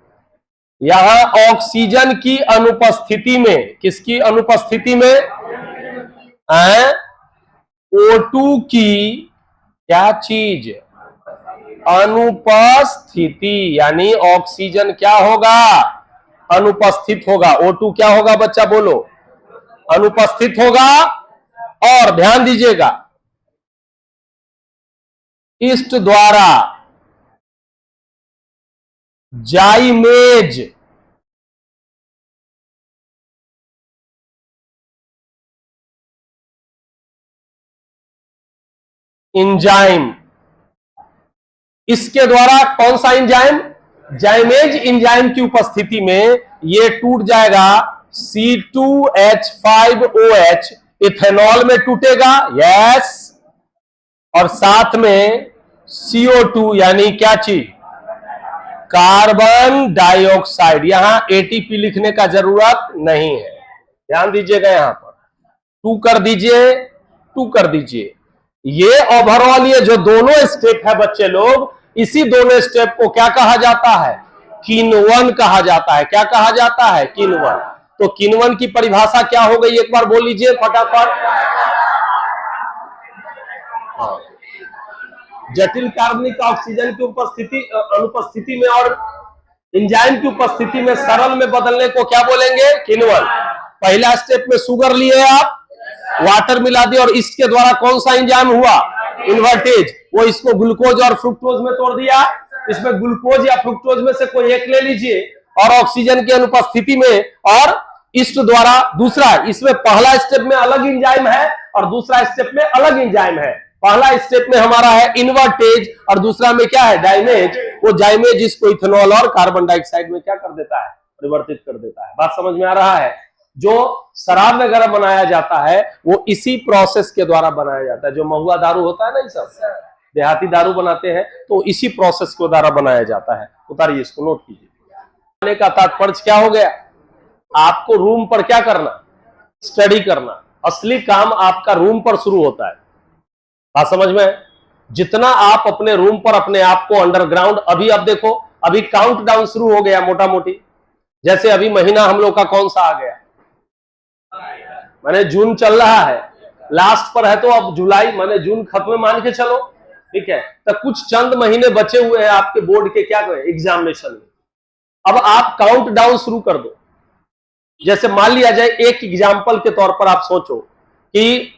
यहां ऑक्सीजन की अनुपस्थिति में, किसकी अनुपस्थिति में? O2 की क्या चीज? अनुपस्थिति, यानी ऑक्सीजन क्या होगा? अनुपस्थित होगा। O2 क्या होगा बच्चा बोलो? अनुपस्थित होगा। और ध्यान दीजिएगा, ईस्ट द्वारा जाइमेज एंजाइम, इसके द्वारा कौन सा एंजाइम? जाइमेज एंजाइम की उपस्थिति में ये टूट जाएगा C2H5OH, इथेनॉल में टूटेगा। यस, और साथ में CO2 यानी क्या चीज? Carbon dioxide. यहां ATP लिखने का जरूरत नहीं है, ध्यान दीजिएगा। यहां पर 2 कर दीजिए, 2 कर दीजिए। ये ओवरऑल ये जो दोनों स्टेप है बच्चे लोग, इसी दोनों स्टेप को क्या कहा जाता है? किण्वन कहा जाता है। क्या कहा जाता है? किण्वन। तो किण्वन की परिभाषा क्या हो गई, एक बार बोल लीजिए फटाफट। जटिल कार्बनिक ऑक्सीजन की अनुपस्थिति में और एंजाइम की उपस्थिति में सरल में बदलने को क्या बोलेंगे? किण्वन। पहला स्टेप में शुगर लिए आप, वाटर मिला दिया, और इसके द्वारा कौन सा एंजाइम हुआ? इन्वर्टेज। वो इसको ग्लूकोज और फ्रुक्टोज में तोड़ दिया। इसमें ग्लूकोज या फ्रुक्टोज में से कोई एक ले लीजिए और ऑक्सीजन की अनुपस्थिति में और ईस्ट द्वारा, दूसरा इसमें पहला स्टेप में अलग एंजाइम है और दूसरा स्टेप में अलग एंजाइम है। पहला स्टेप में हमारा है इन्वर्टेज और दूसरा में क्या है, डाइमेज। वो डाइमेज इसको इथेनॉल और कार्बन डाइऑक्साइड में क्या कर देता है, परिवर्तित कर देता है। बात समझ में आ रहा है। जो शराब वगैरह बनाया जाता है वो इसी प्रोसेस के द्वारा बनाया जाता है। जो महुआ दारू होता है ना, ये सब देहाती दारू बनाते हैं तो इसी प्रोसेस के द्वारा बनाया जाता है। उतारिए इसको, नोट कीजिए। का तात्पर्य क्या हो गया, आपको रूम पर क्या करना, स्टडी करना। असली काम आपका रूम पर शुरू होता है। बात समझ में। जितना आप अपने रूम पर अपने आप को अंडरग्राउंड, अभी अब देखो, अभी काउंटडाउन शुरू हो गया मोटा मोटी। जैसे अभी महीना हम लोग का कौन सा आ गया, माने जून चल रहा है, लास्ट पर है, तो अब जुलाई माने जून खत्म मान के चलो, ठीक है। तो कुछ चंद महीने बचे हुए हैं आपके बोर्ड के क्या करें, एग्जामिनेशन में। अब आप काउंट डाउन शुरू कर दो। जैसे मान लिया जाए, एक एग्जाम्पल के तौर पर आप सोचो कि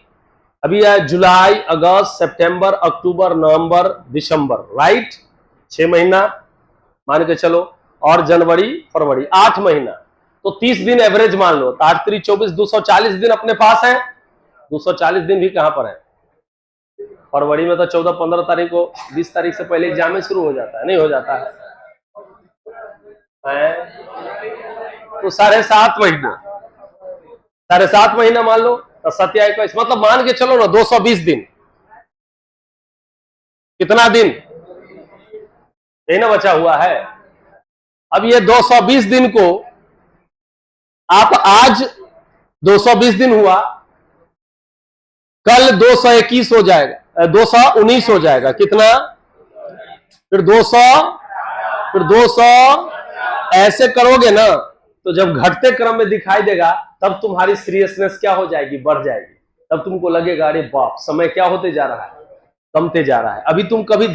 अभी है जुलाई, अगस्त, सितंबर, अक्टूबर, नवंबर, दिसंबर, राइट, 6 महीना मान के चलो, और जनवरी, फरवरी, 8 महीना, तो 30 दिन एवरेज मान लो। तो 8 3 24, 240 दिन अपने पास है। 240 दिन भी कहां पर है, फरवरी में तो 14-15 तारीख को, 20 तारीख से पहले एग्जाम में शुरू हो जाता है, नहीं हो जाता है? तो 7.5 महीना, 7.5 महीना मान लो, तो 27 मतलब मान के चलो ना 220 दिन। कितना दिन यही ना बचा हुआ है। अब ये 220 दिन को आप आज 220 दिन हुआ, कल 221 हो जाएगा, 219 हो जाएगा, कितना, फिर 200, फिर 200, ऐसे करोगे ना तो जब घटते क्रम में दिखाई देगा तब तुम्हारी सीरियसनेस क्या हो जाएगी, बढ़ जाएगी। तब तुमको लगेगा अरे बाप, समय क्या होते जा रहा है, कमते जा रहा है। अभी तुम कभी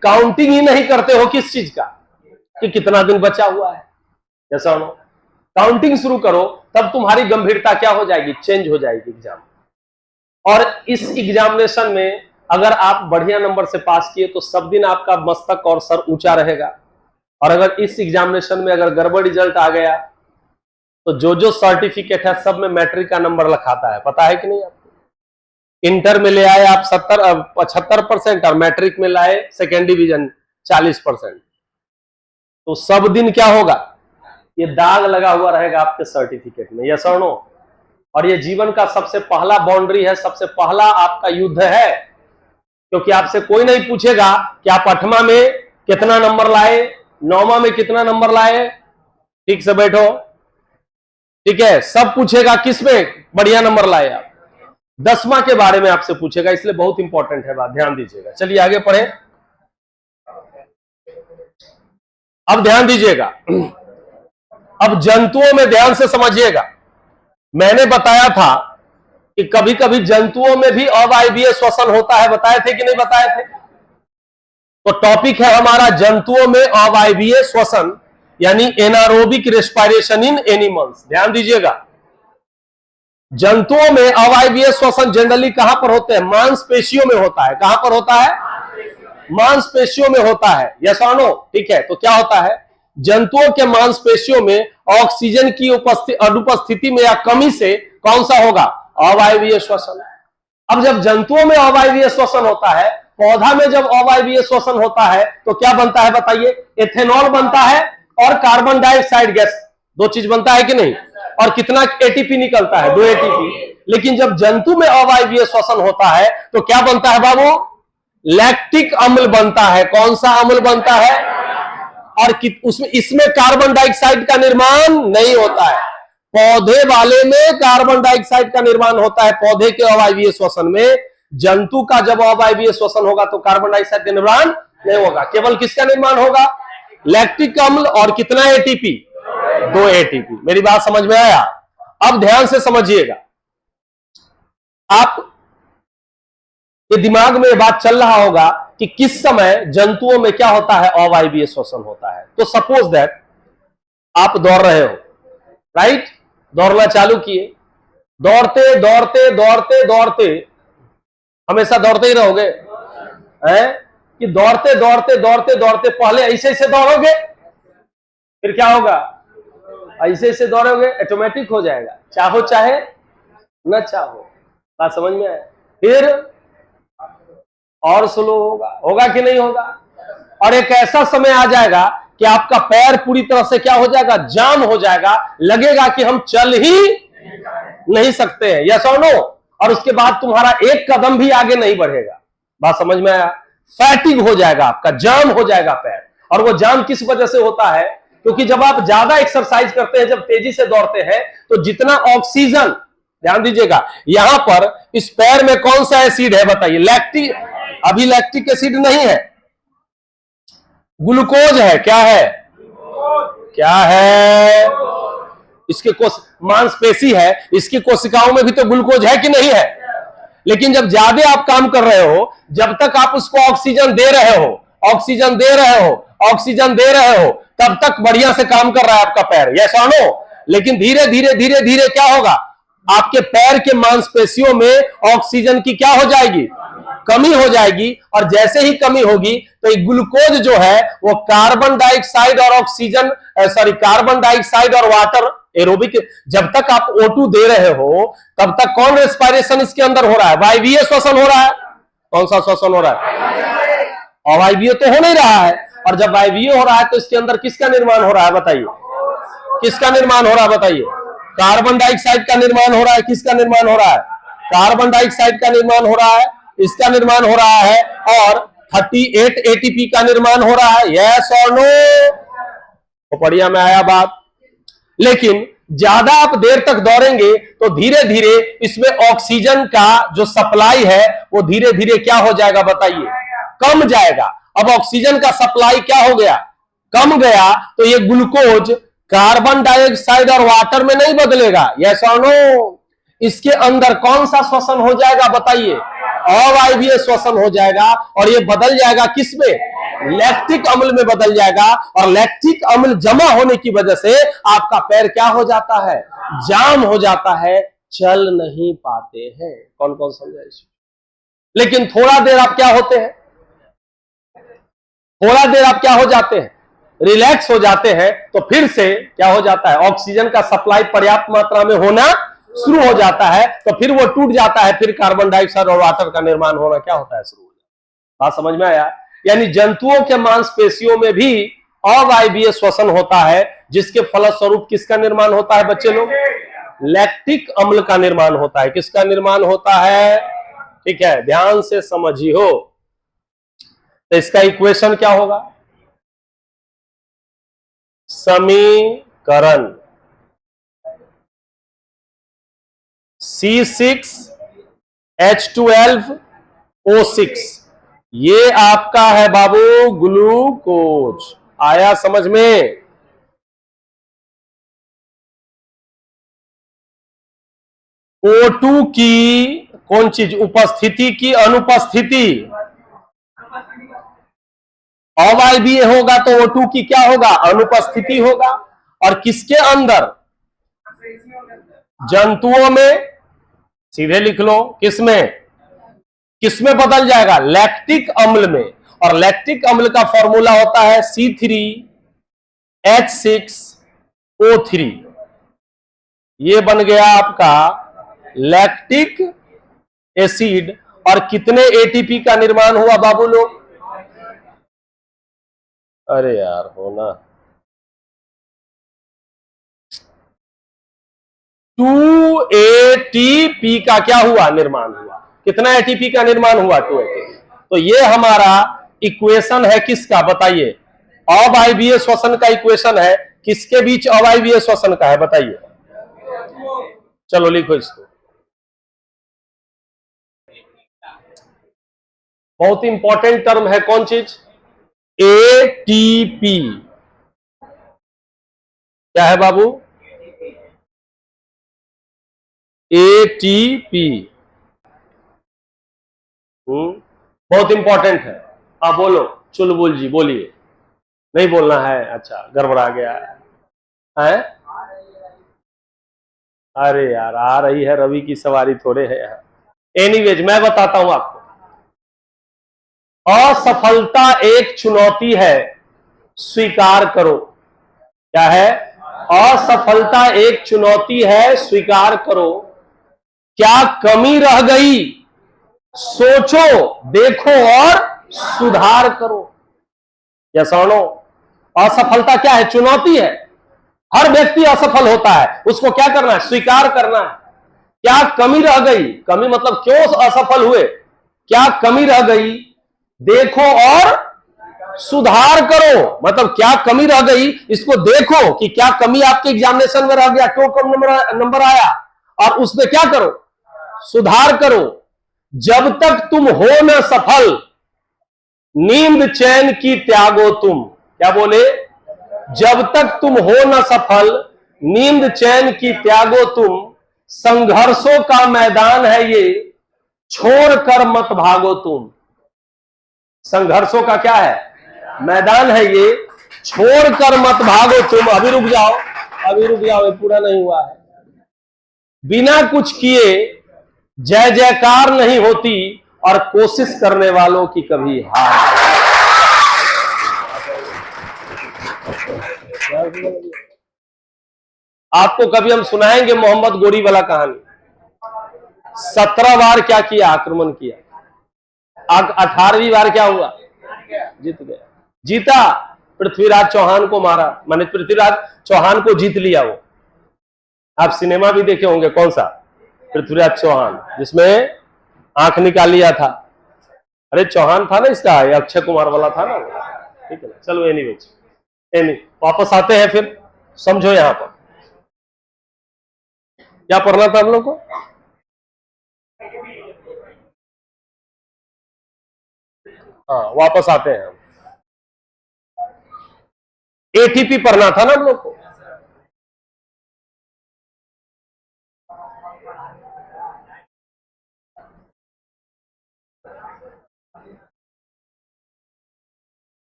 काउंटिंग ही नहीं करते हो किस चीज का, कि कितना दिन बचा हुआ है। जैसा हो काउंटिंग शुरू करो तब तुम्हारी गंभीरता क्या हो जाएगी, चेंज हो जाएगी एग्जाम। और इस एग्जामिनेशन में अगर आप बढ़िया नंबर से पास किए तो सब दिन आपका मस्तक और सर ऊंचा रहेगा। और अगर इस एग्जामिनेशन में अगर गड़बड़ रिजल्ट आ गया तो जो सर्टिफिकेट है सब में मैट्रिक का नंबर लिखाता है, पता है कि नहीं आपको। इंटर में ले आए आप 75% और मैट्रिक में लाए सेकेंड डिवीजन 40%, तो सब दिन क्या होगा, ये दाग लगा हुआ रहेगा आपके सर्टिफिकेट में। यस और नो। और ये जीवन का सबसे पहला बाउंड्री है, सबसे पहला आपका युद्ध है, क्योंकि आपसे कोई नहीं पूछेगा कि आप 8वां में कितना नंबर लाए, 9वां में कितना नंबर लाए। ठीक से बैठो, ठीक है। सब पूछेगा किस में बढ़िया नंबर लाए आप, 10वां के बारे में आपसे पूछेगा, इसलिए बहुत इंपॉर्टेंट है बात, ध्यान दीजिएगा। चलिए आगे पढ़े। अब ध्यान दीजिएगा, अब जंतुओं में ध्यान से समझिएगा। मैंने बताया था कि कभी कभी जंतुओं में भी अवायवीय श्वसन होता है, बताए थे कि नहीं बताए थे? तो टॉपिक है हमारा जंतुओं में अवायवीय श्वसन, यानी एनारोबिक रेस्पिरेशन इन एनिमल्स। ध्यान दीजिएगा, जंतुओं में अवायवीय श्वसन जनरली कहां पर होते हैं, मांसपेशियों में होता है। कहां पर होता है, मांसपेशियों में होता है। यस और नो, ठीक है। तो क्या होता है, जंतुओं के मांसपेशियों में ऑक्सीजन की अनुपस्थिति में या कमी से कौन सा होगा, अवायवीय श्वसन। अब जब जंतुओं में अवायवीय श्वसन होता है, पौधा में जब अवायवीय श्वसन होता है तो क्या बनता है बताइए, एथेनॉल बनता है और कार्बन डाइऑक्साइड गैस, दो चीज बनता है कि नहीं। और कितना एटीपी निकलता है, 2 एटीपी। लेकिन जब जंतु में अवायवीय श्वसन होता है तो क्या बनता है बाबू, लैक्टिक अम्ल बनता है। कौन सा अम्ल बनता है, और इसमें कार्बन डाइऑक्साइड का निर्माण नहीं होता है। पौधे वाले में कार्बन डाइऑक्साइड का निर्माण होता है, पौधे के अवायवीय श्वसन में। जंतु का जब अवायवीय श्वसन होगा तो कार्बन डाइऑक्साइड का निर्माण नहीं होगा, केवल किसका निर्माण होगा, लैक्टिक अम्ल। और कितना एटीपी, 2 एटीपी। मेरी बात समझ में आया? अब ध्यान से समझिएगा, आप ये दिमाग में ये बात चल रहा होगा कि किस समय जंतुओं में क्या होता है, अवायवीय श्वसन होता है। तो सपोज दैट आप दौड़ रहे हो, राइट, दौड़ना चालू किए, दौड़ते दौड़ते दौड़ते दौड़ते, हमेशा दौड़ते ही रहोगे हैं, कि दौड़ते दौड़ते दौड़ते दौड़ते पहले ऐसे ऐसे दौड़ोगे, फिर क्या होगा, ऐसे ऐसे दौड़ोगे ऑटोमेटिक हो जाएगा, चाहो चाहे न चाहो। बात समझ में आए? फिर और स्लो होगा, होगा कि नहीं होगा? और एक ऐसा समय आ जाएगा कि आपका पैर पूरी तरह से क्या हो जाएगा, जाम हो जाएगा, लगेगा कि हम चल ही नहीं सकते हैं, यस और नो। और उसके बाद तुम्हारा एक कदम भी आगे नहीं बढ़ेगा। बात समझ में आया? फैटिग हो जाएगा, आपका जाम हो जाएगा पैर। और वो जाम किस वजह से होता है? क्योंकि जब आप ज्यादा एक्सरसाइज करते हैं, जब तेजी से दौड़ते हैं, तो जितना ऑक्सीजन, ध्यान दीजिएगा, यहां पर इस पैर में कौन सा एसिड है बताइए? लैक्टिक, अभी लैक्टिक एसिड नहीं है, ग्लूकोज है। क्या है? क्या है? इसके मांसपेशी है, इसकी कोशिकाओं में भी तो ग्लूकोज है कि नहीं है? लेकिन जब ज्यादा आप काम कर रहे हो, जब तक आप उसको ऑक्सीजन दे रहे हो, ऑक्सीजन दे रहे हो, ऑक्सीजन दे रहे हो, तब तक बढ़िया से काम कर रहा है आपका पैर, यस और नो। लेकिन धीरे धीरे धीरे धीरे क्या होगा? आपके पैर के मांसपेशियों में ऑक्सीजन की क्या हो जाएगी? कमी हो जाएगी। और जैसे ही कमी होगी तो ग्लूकोज जो है वो कार्बन डाइऑक्साइड और ऑक्सीजन, सॉरी, कार्बन डाइऑक्साइड और वाटर एरोबिक, जब तक आप O2 दे रहे हो तब तक कौन रेस्पिरेशन इसके अंदर हो रहा है? वायवीय श्वसन हो रहा है। कौन सा श्वसन हो रहा है? अवायवीय तो हो नहीं रहा है। और जब वायवीय हो रहा है तो इसके अंदर किसका निर्माण हो रहा है बताइए? किसका निर्माण हो रहा है बताइए? कार्बन डाइऑक्साइड का निर्माण हो रहा है। किसका निर्माण हो रहा है? कार्बन डाइऑक्साइड का निर्माण हो रहा है, इसका निर्माण हो रहा है, और 38 ATP का निर्माण हो रहा है, यस और नो? तो बढ़िया में आया बात। लेकिन ज्यादा आप देर तक दौड़ेंगे तो धीरे धीरे इसमें ऑक्सीजन का जो सप्लाई है वो धीरे धीरे क्या हो जाएगा बताइए? कम जाएगा। अब ऑक्सीजन का सप्लाई क्या हो गया? कम गया। तो ये ग्लूकोज कार्बन डाइऑक्साइड और वाटर में नहीं बदलेगा, यस और नो? इसके अंदर कौन सा श्वसन हो जाएगा बताइए? अवायवीय श्वसन हो जाएगा। और ये बदल जाएगा किसमें? लैक्टिक अम्ल में बदल जाएगा। और लैक्टिक अम्ल जमा होने की वजह से आपका पैर क्या हो जाता है? जाम हो जाता है, चल नहीं पाते हैं। कौन कौन समझा इसको? लेकिन थोड़ा देर आप क्या होते हैं? थोड़ा देर आप क्या हो जाते हैं? रिलैक्स हो जाते हैं, तो फिर से क्या हो जाता है? ऑक्सीजन का सप्लाई पर्याप्त मात्रा में होना शुरू हो जाता है, तो फिर वो टूट जाता है, फिर कार्बन डाइऑक्साइड और वाटर का निर्माण होना क्या होता है? शुरू हो जाता है। बात समझ में आया? यानी जंतुओं के मांसपेशियों में भी अवायवीय श्वसन होता है, जिसके फलस्वरूप किसका निर्माण होता है बच्चे लोग? लैक्टिक अम्ल का निर्माण होता है। किसका निर्माण होता है? ठीक है, ध्यान से समझिए। तो इसका इक्वेशन क्या होगा? समीकरण C6H12O6, ये आपका है बाबू ग्लूकोज। आया समझ में? O2 की कौन चीज? उपस्थिति की अनुपस्थिति। अवायवीय होगा तो O2 की क्या होगा? अनुपस्थिति होगा। और किसके अंदर? जंतुओं में। सीधे लिख लो, किसमें? किसमें बदल जाएगा? लैक्टिक अम्ल में। और लैक्टिक अम्ल का फॉर्मूला होता है C3H6O3। ये बन गया आपका लैक्टिक एसिड। और कितने ATP का निर्माण हुआ बाबू लोग? अरे यार, होना 2 ATP का क्या हुआ? निर्माण हुआ। कितना ATP का निर्माण हुआ? 2 ATP। तो ये हमारा इक्वेशन है किसका बताइए? अवायवीय श्वसन का इक्वेशन है। किसके बीच अवायवीय श्वसन का है बताइए? चलो लिखो इसको। बहुत इंपॉर्टेंट टर्म है, कौन चीज? ATP। क्या है बाबू? ATP। बहुत इंपॉर्टेंट है। हाँ बोलो, चुलबुल जी बोलिए। नहीं बोलना है? अच्छा, गड़बड़ा गया है? अरे यार, आ रही है, रवि की सवारी थोड़े है यहाँ। एनीवेज, मैं बताता हूं आपको। असफलता एक चुनौती है, स्वीकार करो। क्या है? असफलता एक चुनौती है, स्वीकार करो। क्या कमी रह गई, सोचो, देखो और सुधार करो। या सुनो, असफलता क्या है? चुनौती है। हर व्यक्ति असफल होता है, उसको क्या करना है? स्वीकार करना है। क्या कमी रह गई, कमी मतलब क्यों असफल हुए, क्या कमी रह गई, देखो और सुधार करो। मतलब क्या कमी रह गई, इसको देखो कि क्या कमी आपके एग्जामिनेशन में रह गया, क्यों कम नंबर आया, और उसमें क्या करो? सुधार करो। जब तक तुम हो न सफल, नींद चैन की त्यागो तुम। क्या बोले? जब तक तुम हो न सफल, नींद चैन की त्यागो तुम। संघर्षों का मैदान है ये, छोड़कर मत भागो तुम। संघर्षों का क्या है? मैदान है ये, छोड़कर मत भागो तुम। अभी रुक जाओ, अभी रुक जाओ, ये पूरा नहीं हुआ है। बिना कुछ किए जय जयकार नहीं होती, और कोशिश करने वालों की कभी हार। आपको कभी हम सुनाएंगे मोहम्मद गोरी वाला कहानी। 17 बार क्या किया? आक्रमण किया। 18वीं बार क्या हुआ? जीत गया। जीता, पृथ्वीराज चौहान को मारा, माने पृथ्वीराज चौहान को जीत लिया। वो आप सिनेमा भी देखे होंगे, कौन सा? पृथ्वीराज चौहान, जिसमें आंख निकाल लिया था। अरे चौहान था ना इसका, ये अक्षय कुमार वाला था ना। ठीक है ना, चलो एनी वापस आते हैं, फिर समझो यहां पर क्या पढ़ना था हम लोग को। हाँ, वापस आते हैं हम। एटीपी पढ़ना था ना हम लोग को।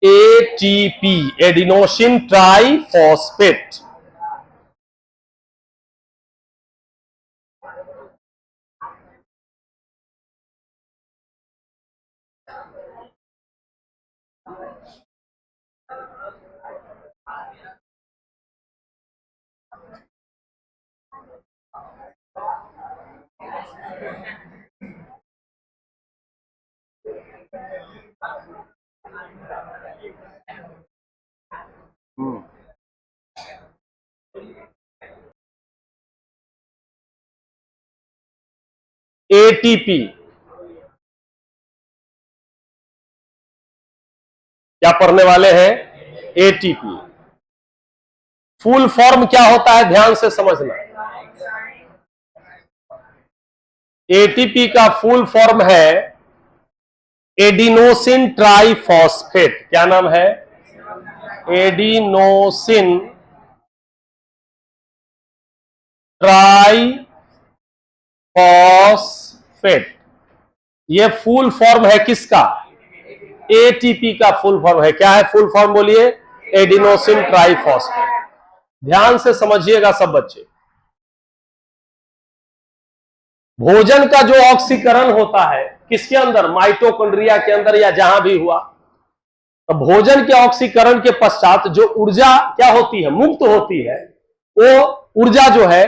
ATP, adenosine triphosphate. एटीपी क्या पढ़ने वाले हैं? एटीपी। फुल फॉर्म क्या होता है, ध्यान से समझना। एटीपी का फुल फॉर्म है एडिनोसिन ट्राइफॉस्फेट। क्या नाम है? Adenosine triphosphate. यह फुल फॉर्म है किसका? एटीपी का फुल फॉर्म है। क्या है फुल फॉर्म? बोलिए। Adenosine triphosphate. ध्यान से समझिएगा सब बच्चे। भोजन का जो ऑक्सीकरण होता है किसके अंदर? माइटोकॉन्ड्रिया के अंदर, या जहां भी हुआ। तो भोजन के ऑक्सीकरण के पश्चात जो ऊर्जा क्या होती है, मुक्त होती है, वो ऊर्जा जो है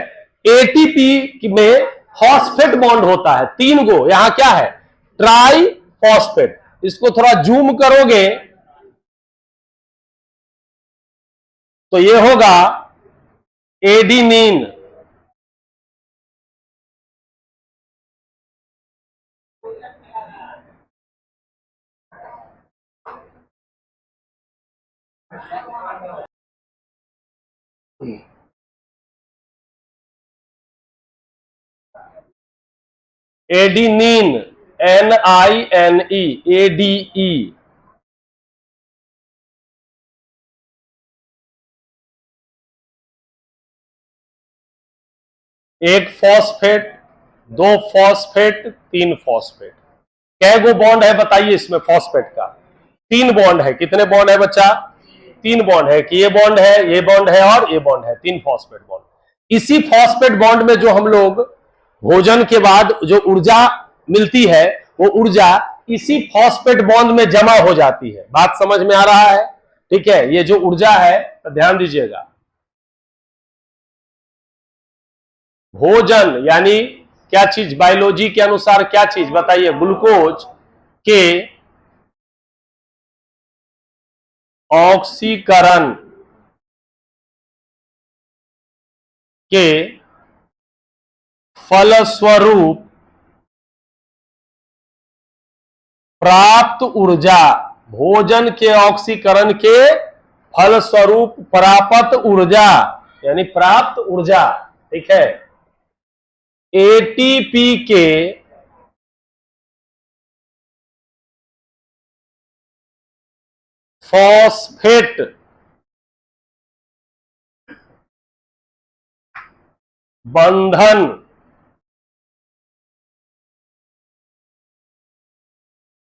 एटीपी में फॉस्फेट बॉन्ड होता है, 3 गो। यहां क्या है? ट्राइफॉस्फेट। इसको थोड़ा जूम करोगे तो ये होगा एडिनिन। Adenine, NINE, ADE। एक फॉस्फेट, 2 फॉस्फेट, 3 फॉस्फेट। कै गो बॉन्ड है बताइए इसमें? फॉस्फेट का 3 बॉन्ड है। कितने बॉन्ड है बच्चा? 3 बॉन्ड है। कि ये बॉन्ड है, ये बॉन्ड है और ये बॉन्ड है, 3 फॉस्फेट बॉन्ड। इसी फॉस्फेट बॉन्ड में जो हम लोग भोजन के बाद जो ऊर्जा मिलती है, वो ऊर्जा इसी फॉस्फेट बॉन्ड में जमा हो जाती है। बात समझ में आ रहा है? ठीक है, ये जो ऊर्जा है तो ध्यान दीजिएगा। भोजन यानी क्या चीज, बायोलॉजी के अनुसार क्या चीज बताइए, ग्लूकोज के ऑक्सीकरण के फलस्वरूप प्राप्त ऊर्जा, भोजन के ऑक्सीकरण के फलस्वरूप प्राप्त ऊर्जा यानी प्राप्त ऊर्जा, ठीक है, एटीपी के फॉस्फेट बंधन